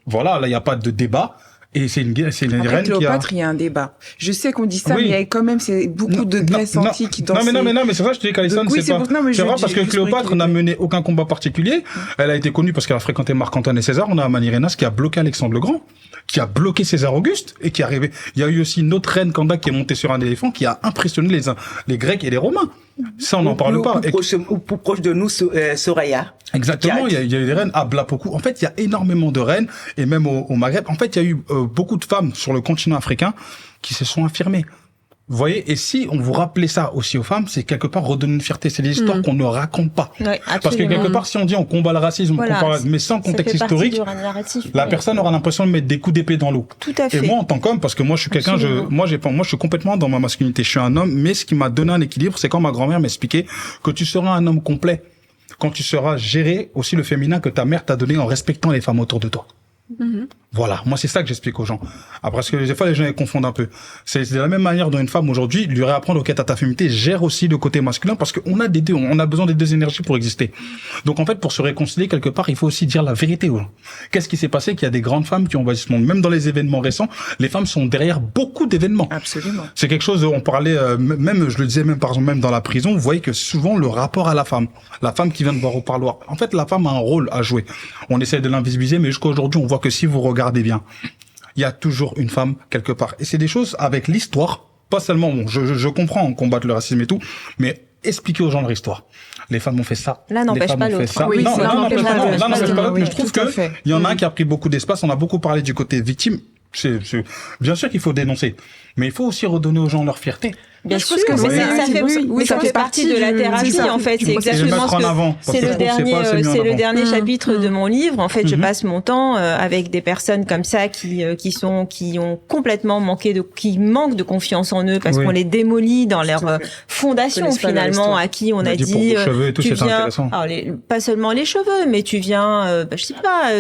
Voilà, là, il n'y a pas de débat. Et c'est une Après, reine Cléopâtre, il y a un débat. Je sais qu'on dit ça, mais il y a quand même beaucoup de Grèce antique qui dansaient. Non, mais c'est ça, je te dis qu'Alison, c'est pas. C'est vrai parce que Cléopâtre n'a mené aucun combat particulier. Elle a été connue parce qu'elle a fréquenté Marc-Antoine et César. On a Amanirenas qui a bloqué Alexandre le Grand, qui a bloqué César Auguste et qui est arrivé. Il y a eu aussi une autre reine Candace qui est montée sur un éléphant qui a impressionné les Grecs et les Romains. Ça, on n'en parle pas. Ou proche de nous, Soraya. Exactement, il y a eu des reines à Blapokou. En fait, il y a énormément de reines, et même au Maghreb. En fait, il y a eu beaucoup de femmes sur le continent africain qui se sont affirmées. Vous voyez, et si on vous rappelait ça aussi aux femmes, c'est quelque part redonner une fierté. C'est des histoires qu'on ne raconte pas. Ouais, parce que quelque part, si on dit on combat le racisme, mais sans contexte historique, la personne aura l'impression de mettre des coups d'épée dans l'eau. Tout à fait. Et moi, en tant qu'homme, parce que moi, je suis quelqu'un, moi, je suis complètement dans ma masculinité. Je suis un homme, mais ce qui m'a donné un équilibre, c'est quand ma grand-mère m'expliquait que tu seras un homme complet quand tu sauras gérer aussi le féminin que ta mère t'a donné en respectant les femmes autour de toi. Voilà, moi c'est ça que j'explique aux gens. Après, parce que des fois les gens ils confondent un peu. C'est de la même manière dont une femme aujourd'hui lui réapprendre ok à ta féminité gère aussi le côté masculin parce qu'on a des deux, on a besoin des deux énergies pour exister. Donc en fait pour se réconcilier quelque part il faut aussi dire la vérité aux gens. Qu'est-ce qui s'est passé qu'il y a des grandes femmes qui ont envahi ce monde. Même dans les événements récents, les femmes sont derrière beaucoup d'événements. Absolument. C'est quelque chose on parlait même je le disais même par exemple même dans la prison, vous voyez que souvent le rapport à la femme qui vient de voir au parloir. En fait la femme a un rôle à jouer. On essaie de l'invisibiliser mais jusqu'à aujourd'hui on voit que si vous regardez bien, il y a toujours une femme quelque part. Et c'est des choses avec l'histoire, pas seulement, bon, je comprends combattre le racisme et tout, mais expliquer aux gens leur histoire. Les femmes ont fait ça. L'un n'empêche pas l'autre. Oui, l'un n'empêche pas l'autre, mais je trouve que il y en a un qui a pris beaucoup d'espace. On a beaucoup parlé du côté victime. Bien sûr qu'il faut dénoncer, mais il faut aussi redonner aux gens leur fierté. Bien sûr, ça fait partie de la thérapie en fait. C'est exactement ce que c'est le dernier chapitre de mon livre. En fait, je passe mon temps avec des personnes comme ça qui ont complètement qui manquent de confiance en eux parce qu'on les démolit dans leur fondation finalement. À qui on a dit tu viens, pas seulement les cheveux, mais tu viens, je sais pas,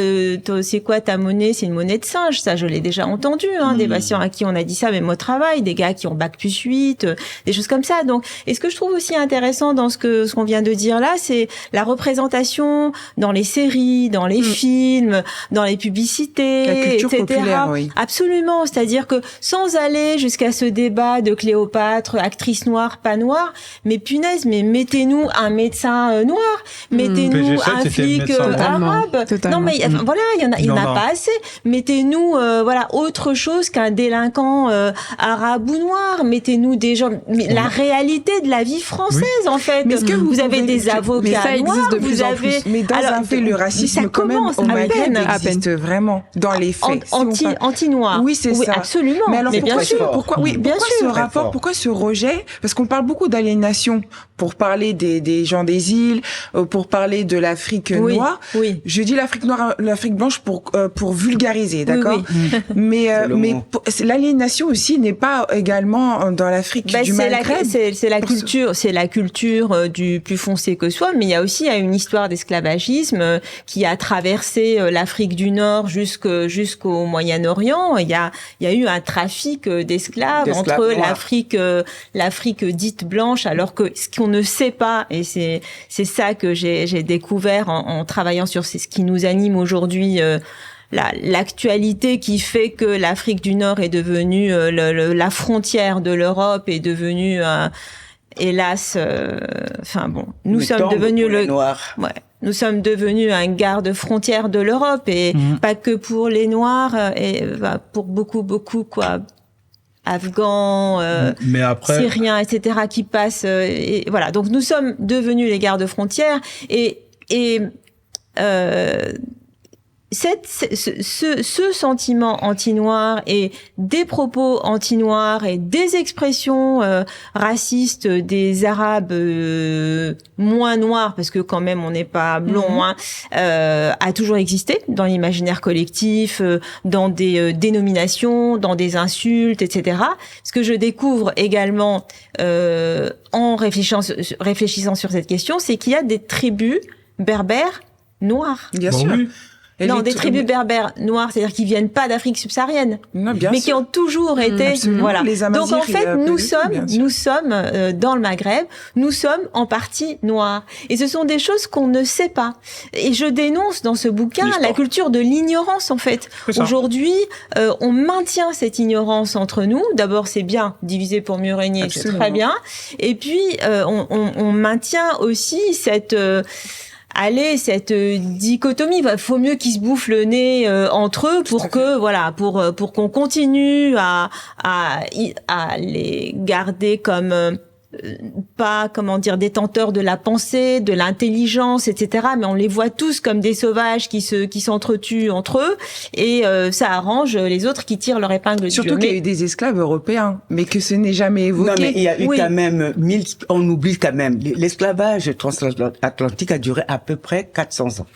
c'est quoi ta monnaie? C'est une monnaie de singe. Ça, je l'ai déjà entendu. Des patients à qui on a dit ça même au travail, des gars qui ont bac+8. Des choses comme ça. Donc, et ce que je trouve aussi intéressant dans ce qu'on vient de dire là, c'est la représentation dans les séries, dans les films, dans les publicités, la culture etc. populaire, oui. Absolument. C'est-à-dire que sans aller jusqu'à ce débat de Cléopâtre, actrice noire, pas noire, mais punaise, mais mettez-nous un médecin noir, mettez-nous un flic arabe. Totalement. Non, mais voilà, il y en a pas assez. Mettez-nous, voilà, autre chose qu'un délinquant arabe ou noir. Mettez-nous des gens. Mais la réalité de la vie française, en fait. Mais est-ce que vous avez des avocats noirs, vous avez. Mais dans un fait, le racisme, quand même, au Maghreb existe vraiment dans les faits. Anti-noir. Oui, c'est ça. Absolument. Mais alors, pourquoi ce rapport, fort. pourquoi ce rejet? Parce qu'on parle beaucoup d'aliénation pour parler des gens des îles, pour parler de l'Afrique noire. Oui. Je dis l'Afrique noire, l'Afrique blanche pour vulgariser, d'accord? Mais l'aliénation aussi n'est pas également dans l'Afrique du Maghreb. C'est la culture du plus foncé que soi, mais il y a aussi une histoire d'esclavagisme qui a traversé l'Afrique du Nord jusqu'au Moyen-Orient. Il y a eu un trafic d'esclaves entre l'Afrique dite blanche, alors que ce qu'on ne sait pas, et c'est ça que j'ai découvert en travaillant sur ce qui nous anime aujourd'hui. L'actualité qui fait que l'Afrique du Nord est devenue la frontière de l'Europe est devenue hélas nous sommes devenus nous sommes devenus un garde-frontière de l'Europe et pas que pour les Noirs et pour beaucoup Afghans, mais après... Syriens, etc. qui passent et voilà. Donc nous sommes devenus les gardes-frontières et ce sentiment anti-noir et des propos anti-noirs et des expressions racistes des Arabes moins noirs, parce que quand même on n'est pas blond, a toujours existé dans l'imaginaire collectif, dans des dénominations, dans des insultes, etc. Ce que je découvre également en réfléchissant sur cette question, c'est qu'il y a des tribus berbères noirs. Bien sûr. Oui. Non, des tribus berbères noires, c'est-à-dire qui viennent pas d'Afrique subsaharienne, Non, bien mais sûr. qui ont toujours été, Absolument. voilà. Les Donc en Amazirs, fait, bien sûr. nous sommes dans le Maghreb, nous sommes en partie noirs, et ce sont des choses qu'on ne sait pas. Et je dénonce dans ce bouquin la culture de l'ignorance en fait. Aujourd'hui, on maintient cette ignorance entre nous. D'abord, c'est bien, diviser pour mieux régner, c'est très bien. Et puis, on maintient aussi cette dichotomie. Il faut mieux qu'ils se bouffent le nez entre eux pour que pour qu'on continue à les garder comme pas détenteurs de la pensée, de l'intelligence, etc. Mais on les voit tous comme des sauvages qui s'entretuent entre eux, et ça arrange les autres qui tirent leur épingle du jeu. Surtout qu'il y a eu des esclaves européens, mais que ce n'est jamais évoqué. Non, mais il y a eu quand même on oublie quand même, l'esclavage transatlantique a duré à peu près 400 ans.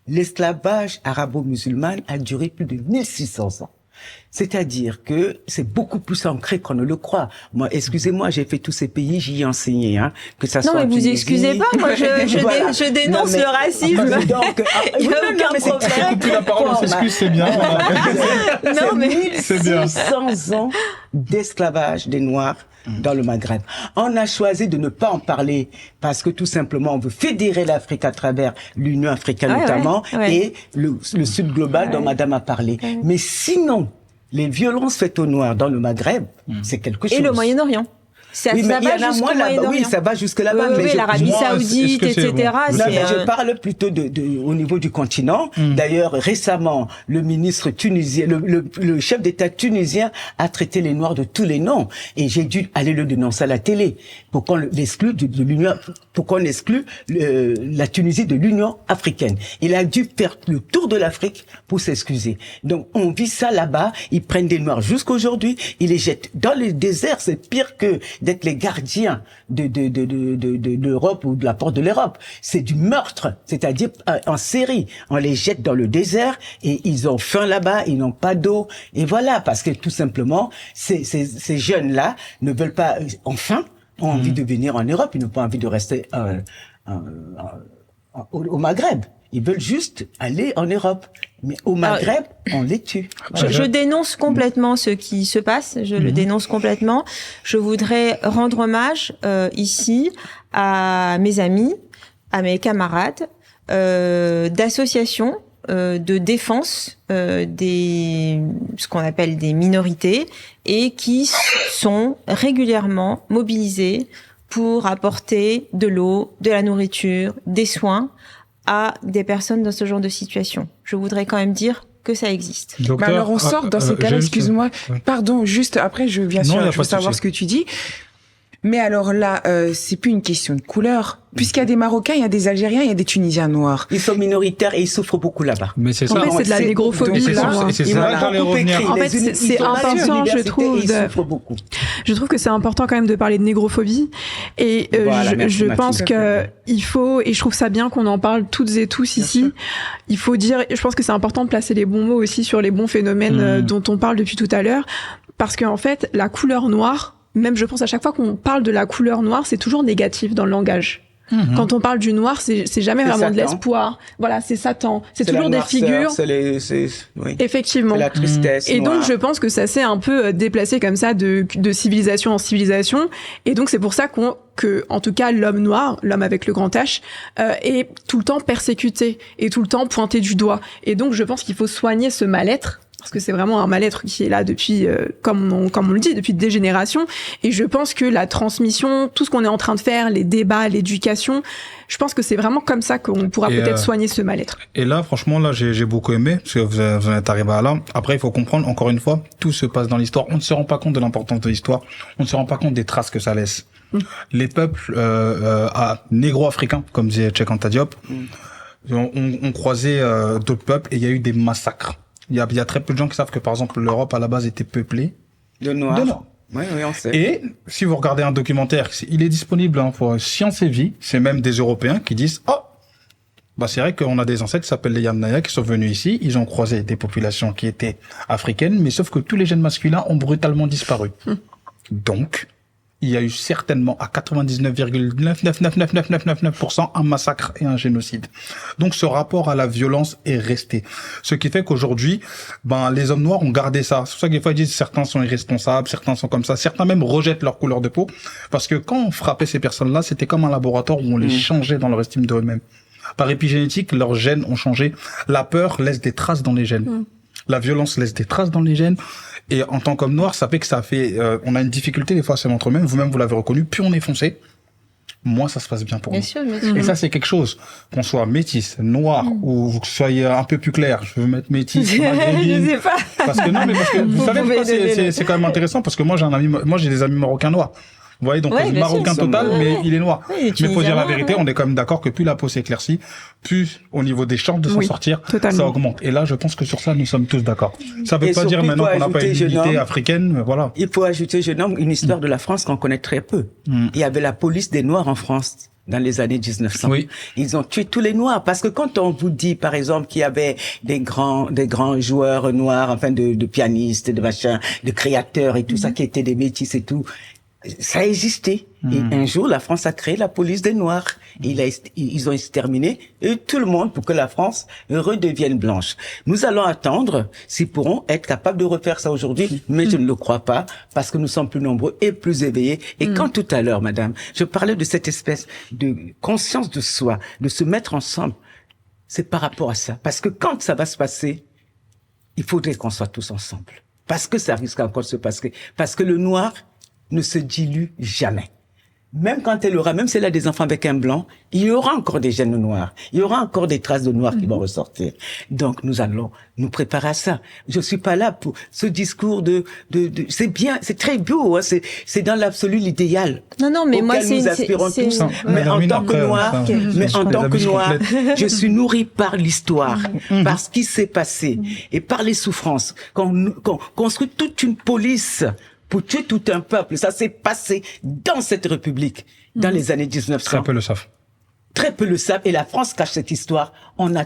L'esclavage arabo-musulman a duré plus de 1600 ans. C'est-à-dire que c'est beaucoup plus ancré qu'on ne le croit. Moi, excusez-moi, j'ai fait tous ces pays, j'y ai enseigné, que ça soit. Non, mais vous excusez pas, moi, je dénonce le racisme. Donc, il n'y a aucun problème. Couper la parole, on s'excuse, c'est bien. Non, mais c'est bien. 1600 ans d'esclavage des Noirs dans le Maghreb. On a choisi de ne pas en parler parce que tout simplement on veut fédérer l'Afrique à travers l'Union africaine notamment et le Sud global dont Madame a parlé. Mais sinon, les violences faites aux Noirs dans le Maghreb, c'est quelque chose. Et le Moyen-Orient. Ça mais il y en a moins là-bas. Oui, ça va jusque là-bas. Oui, l'Arabie Saoudite, etc. Non, mais je parle plutôt au niveau du continent. D'ailleurs, récemment, le ministre tunisien, le chef d'État tunisien a traité les Noirs de tous les noms. Et j'ai dû aller le dénoncer à la télé pour qu'on l'exclue de l'Union, pour qu'on exclue la Tunisie de l'Union africaine. Il a dû faire le tour de l'Afrique pour s'excuser. Donc, on vit ça là-bas. Ils prennent des Noirs jusqu'aujourd'hui. Ils les jettent dans les déserts. C'est pire que d'être les gardiens de l'Europe ou de la porte de l'Europe. C'est du meurtre, c'est-à-dire en série. On les jette dans le désert et ils ont faim là-bas, ils n'ont pas d'eau. Et voilà, parce que tout simplement, ces jeunes-là ne veulent pas, enfin, ont envie de venir en Europe, ils n'ont pas envie de rester au Maghreb. Ils veulent juste aller en Europe. Mais au Maghreb, on les tue. Je dénonce complètement ce qui se passe. Je le dénonce complètement. Je voudrais rendre hommage ici à mes amis, à mes camarades d'associations de défense ce qu'on appelle des minorités et qui sont régulièrement mobilisés pour apporter de l'eau, de la nourriture, des soins à des personnes dans ce genre de situation. Je voudrais quand même dire que ça existe. Docteur, alors on sort dans ces cas-là, excuse-moi, pardon, juste après je viens sûr, je veux savoir ce que tu dis. Mais alors là, c'est plus une question de couleur. Puisqu'il y a des Marocains, il y a des Algériens, il y a des Tunisiens noirs. Ils sont minoritaires et ils souffrent beaucoup là-bas. Mais c'est ça. En fait, c'est de la négrophobie. C'est ça. En fait, c'est important, je trouve. Je trouve que c'est important quand même de parler de négrophobie. Et je pense que il faut, et je trouve ça bien qu'on en parle toutes et tous ici. Il faut dire, je pense que c'est important de placer les bons mots aussi sur les bons phénomènes dont on parle depuis tout à l'heure. Parce qu'en fait, la couleur noire, même je pense à chaque fois qu'on parle de la couleur noire, c'est toujours négatif dans le langage. Quand on parle du noir, c'est jamais vraiment de l'espoir. Voilà, c'est Satan. C'est toujours des figures. Oui. Effectivement. C'est la tristesse. Et donc, je pense que ça s'est un peu déplacé comme ça de civilisation en civilisation. Et donc, c'est pour ça que, en tout cas, l'homme noir, l'homme avec le grand H, est tout le temps persécuté et tout le temps pointé du doigt. Et donc, je pense qu'il faut soigner ce mal-être. Parce que c'est vraiment un mal-être qui est là depuis, comme on le dit, depuis des générations. Et je pense que la transmission, tout ce qu'on est en train de faire, les débats, l'éducation, je pense que c'est vraiment comme ça qu'on pourra peut-être soigner ce mal-être. Et là, franchement, là, j'ai beaucoup aimé, parce que vous en êtes arrivé à là. Après, il faut comprendre, encore une fois, tout se passe dans l'histoire. On ne se rend pas compte de l'importance de l'histoire. On ne se rend pas compte des traces que ça laisse. Les peuples négro-africains, comme disait Cheikh Anta Diop, ont croisé d'autres peuples et il y a eu des massacres. Il y a très peu de gens qui savent que, par exemple, l'Europe, à la base, était peuplée de Noirs. Oui, on sait. Et si vous regardez un documentaire, il est disponible pour Science et Vie. C'est même des Européens qui disent « Oh, bah c'est vrai qu'on a des ancêtres qui s'appellent les Yamnaya qui sont venus ici. Ils ont croisé des populations qui étaient africaines, mais sauf que tous les gènes masculins ont brutalement disparu. Donc, il y a eu certainement à 99,9999999% un massacre et un génocide. Donc ce rapport à la violence est resté. Ce qui fait qu'aujourd'hui, les hommes noirs ont gardé ça. C'est pour ça que des fois ils disent certains sont irresponsables, certains sont comme ça, certains même rejettent leur couleur de peau, parce que quand on frappait ces personnes-là, c'était comme un laboratoire où on les changeait dans leur estime d'eux-mêmes. Par épigénétique, leurs gènes ont changé. La peur laisse des traces dans les gènes. La violence laisse des traces dans les gènes. Et en tant qu'homme noir, ça fait que on a une difficulté des fois à s'aimer entre eux-mêmes. Vous-même, vous l'avez reconnu. Plus on est foncé, moins ça se passe bien pour nous. Sûr. Et ça, c'est quelque chose. Qu'on soit métisse, noir, ou que vous soyez un peu plus clair. Je veux mettre métisse, maghrébine. Je sais pas. Parce que vous savez pourquoi c'est quand même intéressant, parce que moi, j'ai des amis marocains noirs. Vous voyez, donc marocain total, mais il est noir. Mais faut dire la vérité, on est quand même d'accord que plus la peau s'éclaircit, plus au niveau des chances de s'en sortir, ça augmente. Et là, je pense que sur ça, nous sommes tous d'accord. Ça veut pas dire maintenant qu'on n'a pas une unité africaine, voilà. Il faut ajouter, jeune homme, une histoire de la France qu'on connaît très peu. Il y avait la police des Noirs en France dans les années 1900. Oui. Ils ont tué tous les Noirs, parce que quand on vous dit, par exemple, qu'il y avait des grands joueurs noirs, enfin de pianistes, de machins, de créateurs et tout ça, qui étaient des métis et tout, ça existait. Et un jour, la France a créé la police des Noirs. Ils ont exterminé tout le monde pour que la France redevienne blanche. Nous allons attendre s'ils pourront être capables de refaire ça aujourd'hui, mais je ne le crois pas, parce que nous sommes plus nombreux et plus éveillés. Et quand tout à l'heure, madame, je parlais de cette espèce de conscience de soi, de se mettre ensemble, c'est par rapport à ça. Parce que quand ça va se passer, il faudrait qu'on soit tous ensemble. Parce que ça risque encore de se passer. Parce que le noir ne se dilue jamais. Même quand même si elle a des enfants avec un blanc, il y aura encore des gènes noirs. Il y aura encore des traces de noir qui vont ressortir. Donc, nous allons nous préparer à ça. Je suis pas là pour ce discours c'est bien, c'est très beau, hein, c'est dans l'absolu l'idéal. Non, mais moi, nous aspirons tous. Mais en tant que noir, je suis nourrie par l'histoire, par ce qui s'est passé et par les souffrances. Quand on construit toute une police pour tuer tout un peuple. Ça s'est passé dans cette République, dans les années 1900. Très peu le savent. Très peu le savent. Et la France cache cette histoire. On a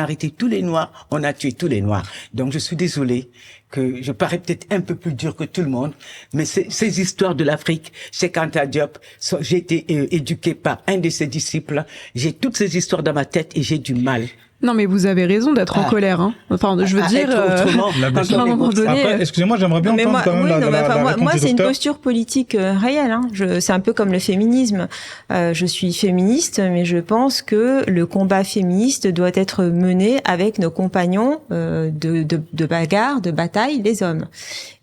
arrêté tous les Noirs, on a tué tous les Noirs. Donc je suis désolé que je parais peut-être un peu plus dur que tout le monde, mais ces histoires de l'Afrique, Cheikh Anta Diop, j'ai été éduqué par un de ses disciples. J'ai toutes ces histoires dans ma tête et j'ai du mal. Non, mais vous avez raison d'être en colère, hein. Enfin, je veux dire, à un moment donné. Après, excusez-moi, j'aimerais bien entendre quand même moi, c'est une posture politique réelle, hein. C'est un peu comme le féminisme. Je suis féministe, mais je pense que le combat féministe doit être mené avec nos compagnons de bagarre, de bataille, les hommes.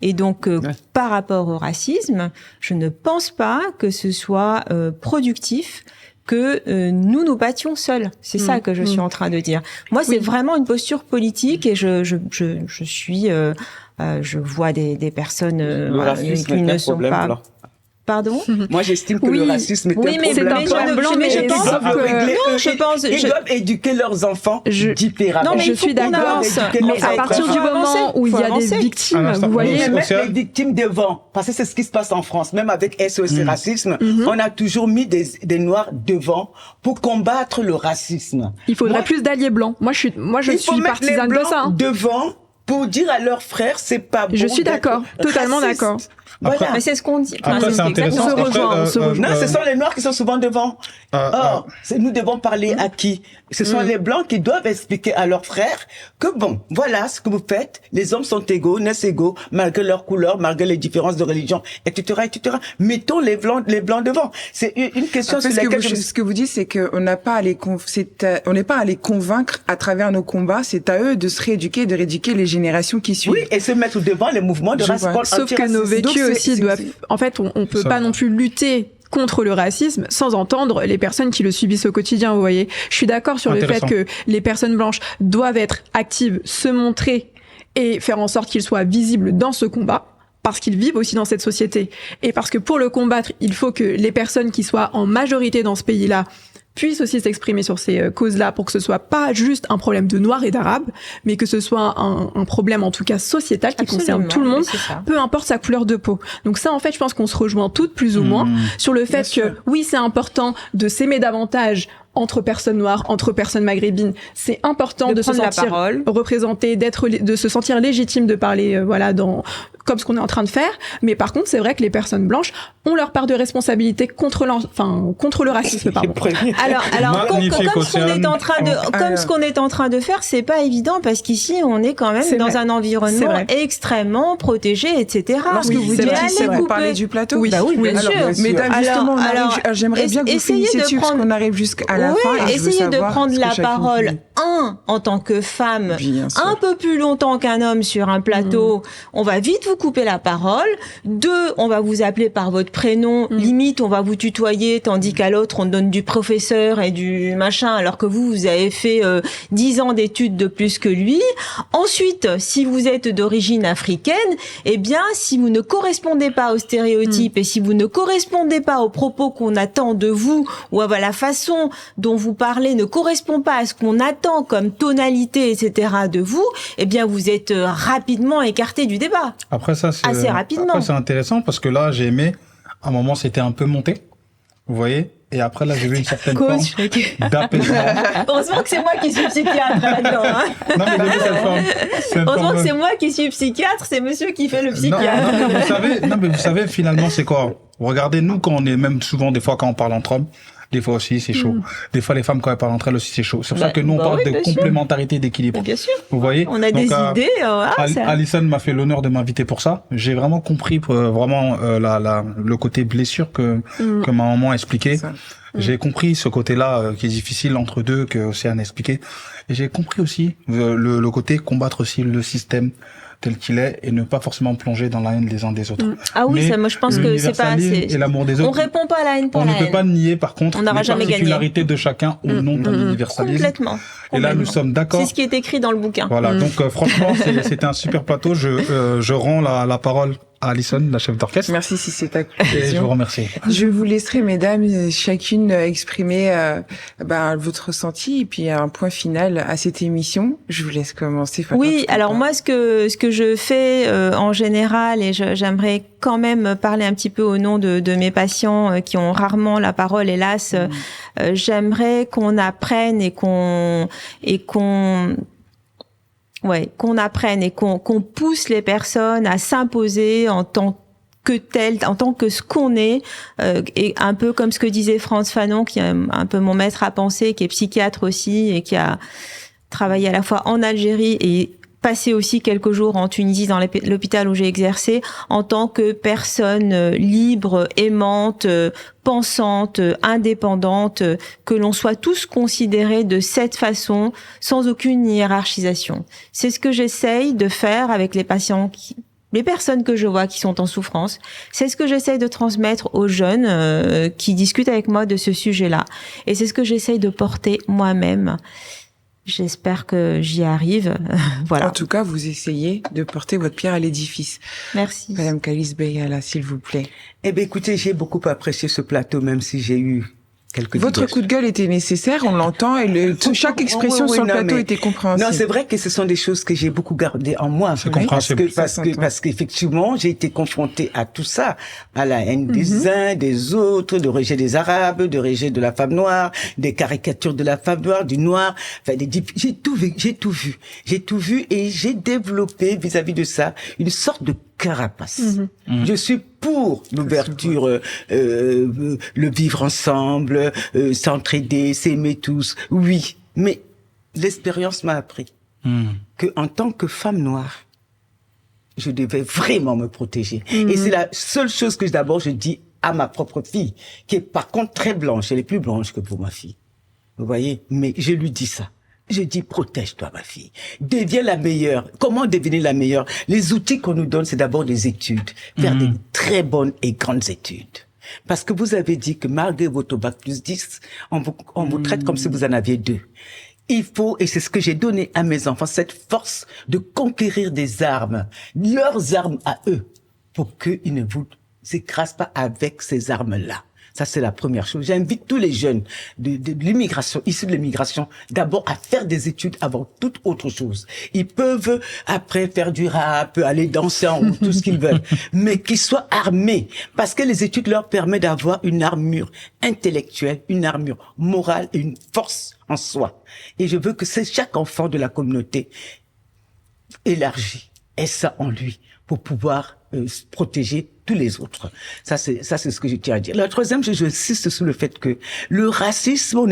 Et donc, par rapport au racisme, je ne pense pas que ce soit productif que nous battions seuls. C'est ça que je suis en train de dire. Moi, c'est vraiment une posture politique et je vois des personnes qui ne sont pas... Là. Pardon? Moi, j'estime que le racisme est un problème. C'est un problème blanc, mais je pense ils doivent éduquer leurs enfants différemment. Non, mais je suis d'accord. Mais à partir du moment où il y a des victimes, vous voyez... Mettre les victimes devant, parce que c'est ce qui se passe en France. Même avec SOS Racisme, on a toujours mis des Noirs devant pour combattre le racisme. Il faudrait plus d'alliés blancs. Moi, je suis partisane de ça. Devant pour dire à leurs frères, c'est pas bon. Je suis d'accord, totalement d'accord. Voilà. Mais c'est ce qu'on dit. Après, c'est intéressant. Non, ce sont les Noirs qui sont souvent devant. Nous devons parler à qui? Ce sont les Blancs qui doivent expliquer à leurs frères que bon, voilà ce que vous faites. Les hommes sont égaux, naissent égaux, malgré leur couleur, malgré les différences de religion, etc., etc. Mettons les Blancs devant. C'est une question sur laquelle ce que vous dites, c'est qu'on n'a pas on n'est pas à les convaincre à travers nos combats. C'est à eux de se rééduquer, de rééduquer les générations qui suivent. Oui, et se mettre devant les mouvements de racisme. Sauf que nos vécus aussi doivent, en fait, on peut pas non plus lutter contre le racisme sans entendre les personnes qui le subissent au quotidien, vous voyez. Je suis d'accord sur le fait que les personnes blanches doivent être actives, se montrer et faire en sorte qu'ils soient visibles dans ce combat, parce qu'ils vivent aussi dans cette société. Et parce que pour le combattre, il faut que les personnes qui soient en majorité dans ce pays-là puissent aussi s'exprimer sur ces causes-là pour que ce soit pas juste un problème de noirs et d'arabes, mais que ce soit un problème en tout cas sociétal qui concerne tout le monde, peu importe sa couleur de peau. Donc ça, en fait, je pense qu'on se rejoint toutes plus ou moins sur le fait que oui, c'est important de s'aimer davantage entre personnes noires, entre personnes maghrébines. C'est important de se prendre la sentir parole. représenté, de se sentir légitime de parler, comme ce qu'on est en train de faire. Mais par contre, c'est vrai que les personnes blanches ont leur part de responsabilité contre le racisme, pardon. Alors, comme ce qu'on est en train de faire, c'est pas évident parce qu'ici, on est quand même dans un environnement extrêmement protégé, etc. Lorsque vous parlez du plateau, oui, bien sûr. Mesdames, justement, j'aimerais bien que vous finissiez dessus parce qu'on arrive jusqu'à la fin. Essayez de prendre la parole, en tant que femme, un peu plus longtemps qu'un homme sur un plateau. On va vite vous couper la parole. 2, on va vous appeler par votre prénom. Limite, on va vous tutoyer, tandis qu'à l'autre, on donne du professeur et du machin, alors que vous avez fait 10 ans d'études de plus que lui. Ensuite, si vous êtes d'origine africaine, eh bien, si vous ne correspondez pas aux stéréotypes et si vous ne correspondez pas aux propos qu'on attend de vous ou à la façon dont vous parlez ne correspond pas à ce qu'on attend comme tonalité, etc. de vous, eh bien, vous êtes rapidement écarté du débat. Après ça, c'est assez rapidement. Après, c'est intéressant parce que là, j'ai aimé. À un moment, c'était un peu monté. Vous voyez? Et après, là, j'ai vu une certaine forme d'apaisement. Heureusement que c'est moi qui suis psychiatre là-dedans. Hein. Non, mais j'ai vu cette forme. Heureusement que c'est moi qui suis psychiatre, c'est monsieur qui fait le psychiatre. Non, mais vous savez, finalement, c'est quoi? Regardez, nous, quand on est même souvent, des fois, quand on parle entre hommes, des fois aussi, c'est chaud. Des fois, les femmes, quand elles parlent entre elles aussi, c'est chaud. C'est pour ça que nous, on parle de complémentarité, d'équilibre. Bien sûr. Vous voyez? On a des idées. Alison m'a fait l'honneur de m'inviter pour ça. J'ai vraiment compris, le côté blessure que ma maman a expliqué. J'ai compris ce côté-là qui est difficile entre deux, que Océane a expliqué. Et j'ai compris aussi le côté combattre aussi le système tel qu'il est et ne pas forcément plonger dans la haine des uns des autres. Ah oui, ça, moi je pense que c'est pas et l'amour des autres. On répond pas à la haine pour la haine. On ne peut pas nier par contre les particularités de chacun au nom d'un universalisme. Complètement. Et là nous sommes d'accord. C'est ce qui est écrit dans le bouquin. Voilà, donc franchement c'était un super plateau. Je rends la parole à Alison, la chef d'orchestre. Merci si c'est ta conclusion. Et je vous remercie. Je vous laisserai, mesdames, chacune exprimer votre ressenti et puis un point final à cette émission. Je vous laisse commencer. Oui, alors moi, ce que je fais en général, et j'aimerais quand même parler un petit peu au nom de mes patients qui ont rarement la parole, hélas, j'aimerais qu'on apprenne et qu'on apprenne et qu'on pousse les personnes à s'imposer en tant que tel, en tant que ce qu'on est, et un peu comme ce que disait Frantz Fanon, qui est un peu mon maître à penser, qui est psychiatre aussi et qui a travaillé à la fois en Algérie et passé aussi quelques jours en Tunisie dans l'hôpital où j'ai exercé, en tant que personne libre, aimante, pensante, indépendante, que l'on soit tous considérés de cette façon, sans aucune hiérarchisation. C'est ce que j'essaye de faire avec les patients les personnes que je vois qui sont en souffrance. C'est ce que j'essaye de transmettre aux jeunes qui discutent avec moi de ce sujet-là. Et c'est ce que j'essaye de porter moi-même. J'espère que j'y arrive. Voilà. En tout cas, vous essayez de porter votre pierre à l'édifice. Merci. Madame Kalice Beyala, s'il vous plaît. Eh bien, écoutez, j'ai beaucoup apprécié ce plateau, même si j'ai eu quelques Votre coup de gueule était nécessaire, on l'entend, et chaque expression sur le plateau était compréhensible. Non, c'est vrai que ce sont des choses que j'ai beaucoup gardées en moi. C'est compréhensible. Parce qu'effectivement, j'ai été confrontée à tout ça, à la haine des uns, des autres, de rejet des Arabes, de rejet de la femme noire, des caricatures de la femme noire, du noir. Enfin, j'ai tout vu, et j'ai développé vis-à-vis de ça une sorte de carapace. Je suis pour l'ouverture, le vivre ensemble, s'entraider, s'aimer tous. Oui, mais l'expérience m'a appris que en tant que femme noire, je devais vraiment me protéger. Et c'est la seule chose que d'abord je dis à ma propre fille, qui est par contre très blanche. Elle est plus blanche que pour ma fille. Vous voyez? Mais je lui dis ça. Je dis, protège-toi, ma fille. Deviens la meilleure. Comment devenir la meilleure? Les outils qu'on nous donne, c'est d'abord des études. Faire des très bonnes et grandes études. Parce que vous avez dit que malgré votre bac plus 10, on vous traite comme si vous en aviez 2. Il faut, et c'est ce que j'ai donné à mes enfants, cette force de conquérir des armes, leurs armes à eux, pour qu'ils ne vous écrasent pas avec ces armes-là. Ça, c'est la première chose. J'invite tous les jeunes de l'immigration, issus de l'immigration, d'abord à faire des études avant toute autre chose. Ils peuvent après faire du rap, aller danser en route, tout ce qu'ils veulent, mais qu'ils soient armés, parce que les études leur permettent d'avoir une armure intellectuelle, une armure morale et une force en soi. Et je veux que chaque enfant de la communauté élargie ait ça en lui pour pouvoir protéger tous les autres. Ça c'est ce que je tiens à dire. La troisième, j'insiste sur le fait que le racisme,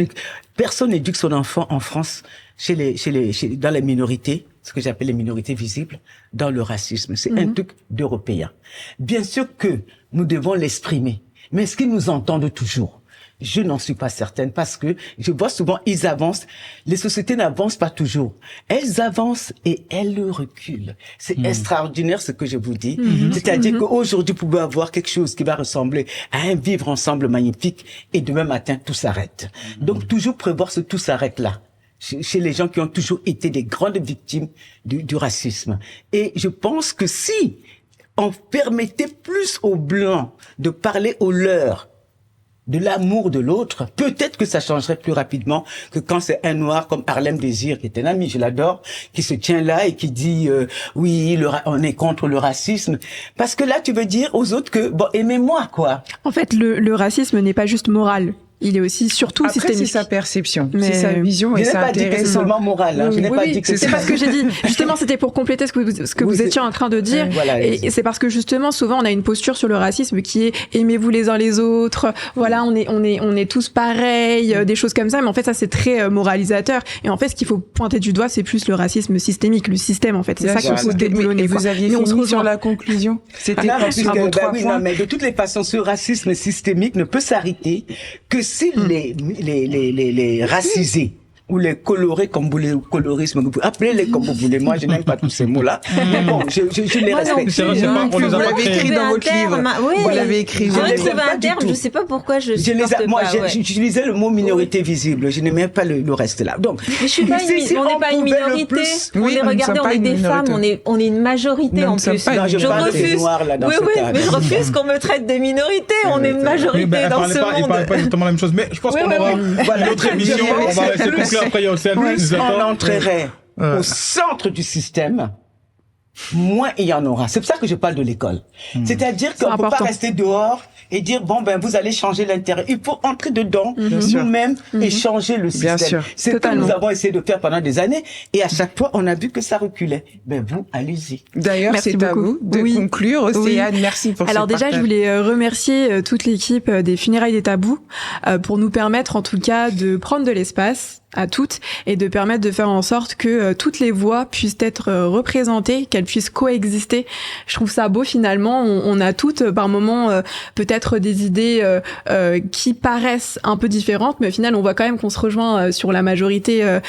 personne n'éduque son enfant en France dans les minorités, ce que j'appelle les minorités visibles, dans le racisme. C'est un truc d'Européens. Bien sûr que nous devons l'exprimer, mais est-ce qu'ils nous entendent toujours? Je n'en suis pas certaine parce que je vois souvent, ils avancent. Les sociétés n'avancent pas toujours. Elles avancent et elles reculent. C'est extraordinaire ce que je vous dis. C'est-à-dire qu'aujourd'hui, vous pouvez avoir quelque chose qui va ressembler à un vivre ensemble magnifique et demain matin, tout s'arrête. Donc, toujours prévoir ce tout s'arrête là. Chez les gens qui ont toujours été des grandes victimes du racisme. Et je pense que si on permettait plus aux Blancs de parler aux leurs, de l'amour de l'autre, peut-être que ça changerait plus rapidement que quand c'est un noir comme Harlem Désir, qui est un ami, je l'adore, qui se tient là et qui dit oui, on est contre le racisme. Parce que là, tu veux dire aux autres que, bon, aimez-moi, quoi. En fait, le racisme n'est pas juste moral. Il est aussi surtout systémique. Après, c'est sa perception, c'est sa vision et c'est intéressant. Je n'ai pas dit que c'est seulement moral. Hein. Je n'ai pas dit que c'est pas ce que j'ai dit. Justement, c'était pour compléter ce que vous étiez en train de dire. Voilà, et c'est parce que justement, souvent, on a une posture sur le racisme qui est aimez-vous les uns les autres. Voilà, on est tous pareils, des choses comme ça. Mais en fait, ça, c'est très moralisateur. Et en fait, ce qu'il faut pointer du doigt, c'est plus le racisme systémique, le système, en fait. C'est ça qu'il faut déboulonner. Vous aviez fini sur la conclusion. C'était non, mais de toutes les façons, ce racisme systémique ne peut s'arrêter que si les racisés ou les colorés comme vous voulez, colorisme, appelez-les comme vous voulez. Moi, je n'aime pas tous ces mots-là. Mais bon, je les respecte. Vous l'avez écrit dans votre livre. Vous l'avez écrit. J'ai trouvé un terme, je ne sais pas pourquoi je j'utilisais le mot minorité visible. Je n'aimais pas le reste là. Donc, mais je suis pas on n'est pas une minorité. On est, regardez, on est des femmes, on est une majorité en plus. Je refuse. Oui, mais je refuse qu'on me traite de minorité. On est une majorité dans ce monde. Il parle pas exactement la même chose, mais je pense qu'on aura une autre émission. On va laisser conclure après. Il y a aussi plus on entrerait au centre du système, moins il y en aura. C'est pour ça que je parle de l'école. C'est-à-dire qu'on ne peut pas rester dehors et dire bon ben vous allez changer l'intérieur. Il faut entrer dedans nous-mêmes et changer le système. C'est ce que nous avons essayé de faire pendant des années et à chaque fois on a vu que ça reculait. Ben vous allez-y. D'ailleurs c'est à vous de conclure. Océane, merci pour Alors déjà je voulais remercier toute l'équipe des Funérailles des Tabous pour nous permettre en tout cas de prendre de l'espace à toutes et de permettre de faire en sorte que toutes les voix puissent être représentées, qu'elles puissent coexister. Je trouve ça beau finalement. On a toutes par moments peut-être des idées qui paraissent un peu différentes, mais au final on voit quand même qu'on se rejoint sur la majorité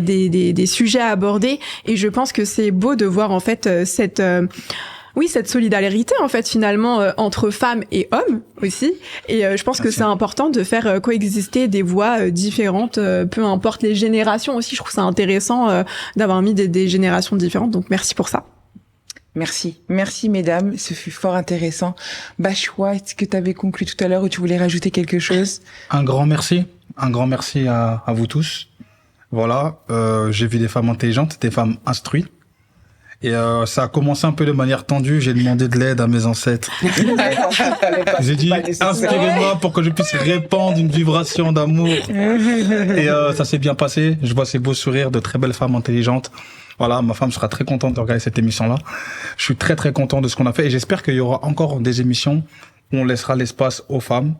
des sujets à aborder. Et je pense que c'est beau de voir en fait cette solidarité en fait finalement entre femmes et hommes aussi, et je pense que c'est important de faire coexister des voix différentes, peu importe les générations aussi. Je trouve ça intéressant d'avoir mis des générations différentes, donc merci pour ça. Merci mesdames, ce fut fort intéressant. Bachwa, est-ce que tu avais conclu tout à l'heure ou tu voulais rajouter quelque chose? Un grand merci à vous tous. Voilà, j'ai vu des femmes intelligentes, des femmes instruites. Et ça a commencé un peu de manière tendue. J'ai demandé de l'aide à mes ancêtres. J'ai dit, inspirez-moi pour que je puisse répandre une vibration d'amour. Et ça s'est bien passé. Je vois ces beaux sourires de très belles femmes intelligentes. Voilà, ma femme sera très contente de regarder cette émission-là. Je suis très très content de ce qu'on a fait et j'espère qu'il y aura encore des émissions où on laissera l'espace aux femmes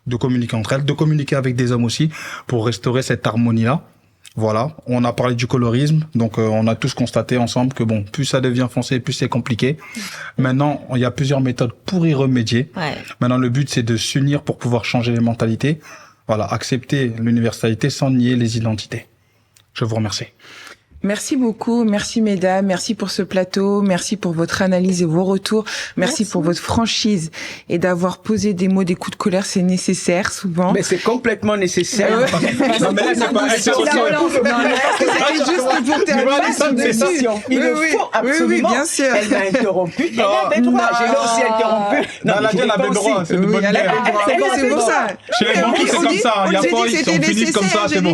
de communiquer entre elles, de communiquer avec des hommes aussi pour restaurer cette harmonie-là. Voilà, on a parlé du colorisme, donc on a tous constaté ensemble que bon, plus ça devient foncé, plus c'est compliqué. Maintenant, il y a plusieurs méthodes pour y remédier. Maintenant, le but c'est de s'unir pour pouvoir changer les mentalités. Voilà, accepter l'universalité sans nier les identités. Je vous remercie. Merci beaucoup, merci mesdames, merci pour ce plateau, merci pour votre analyse et vos retours, merci pour votre franchise et d'avoir posé des mots, des coups de colère, c'est nécessaire souvent. Mais c'est complètement nécessaire. Ouais. Non, mais là, c'est pas... C'est juste pour terminer dessus. Il le faut absolument. Oui, bien sûr. Elle m'a interrompu. Elle avait droit. J'ai aussi interrompu. Non, elle avait droit. C'est de bonne guerre. C'est pour ça. Chez les banquiers, c'est comme ça. Il y a pas, on finit comme ça, c'est bon.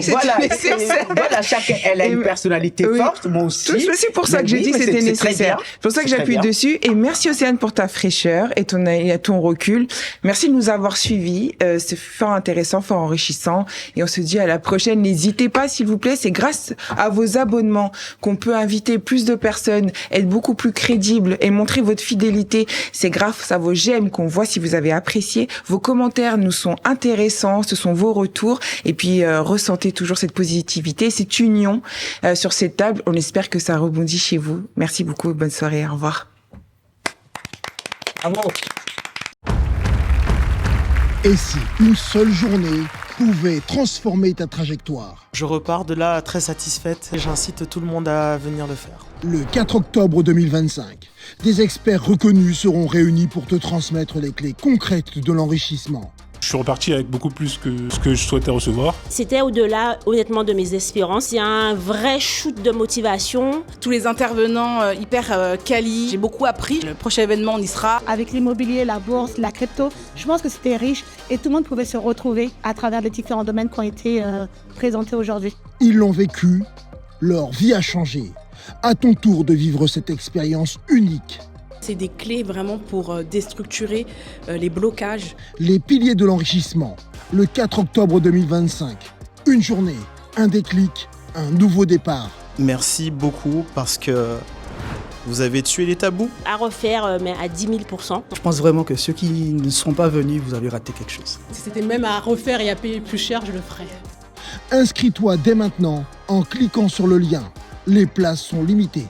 Voilà, chacun, elle a une personnalité forte, moi aussi. C'est pour ça que j'ai dit que c'était nécessaire. C'est pour ça que j'appuie dessus. Et merci Océane pour ta fraîcheur et ton recul. Merci de nous avoir suivis. C'est fort intéressant, fort enrichissant. Et on se dit à la prochaine. N'hésitez pas, s'il vous plaît. C'est grâce à vos abonnements qu'on peut inviter plus de personnes, être beaucoup plus crédible et montrer votre fidélité. C'est grâce à vos j'aime qu'on voit si vous avez apprécié. Vos commentaires nous sont intéressants. Ce sont vos retours. Et puis, ressentez toujours cette positivité, cette union sur cette table. On espère que ça rebondit chez vous. Merci beaucoup. Bonne soirée. Au revoir. Bravo. Et si une seule journée pouvait transformer ta trajectoire? Je repars de là très satisfaite et j'incite tout le monde à venir le faire. Le 4 octobre 2025, des experts reconnus seront réunis pour te transmettre les clés concrètes de l'enrichissement. Je suis reparti avec beaucoup plus que ce que je souhaitais recevoir. C'était au-delà, honnêtement, de mes espérances. Il y a un vrai shoot de motivation. Tous les intervenants hyper quali. J'ai beaucoup appris. Le prochain événement, on y sera. Avec l'immobilier, la bourse, la crypto, je pense que c'était riche et tout le monde pouvait se retrouver à travers les différents domaines qui ont été présentés aujourd'hui. Ils l'ont vécu, leur vie a changé. À ton tour de vivre cette expérience unique. C'est des clés vraiment pour déstructurer les blocages. Les piliers de l'enrichissement, le 4 octobre 2025. Une journée, un déclic, un nouveau départ. Merci beaucoup parce que vous avez tué les tabous. À refaire, mais à 10 000%. Je pense vraiment que ceux qui ne sont pas venus, vous avez raté quelque chose. Si c'était même à refaire et à payer plus cher, je le ferais. Inscris-toi dès maintenant en cliquant sur le lien. Les places sont limitées.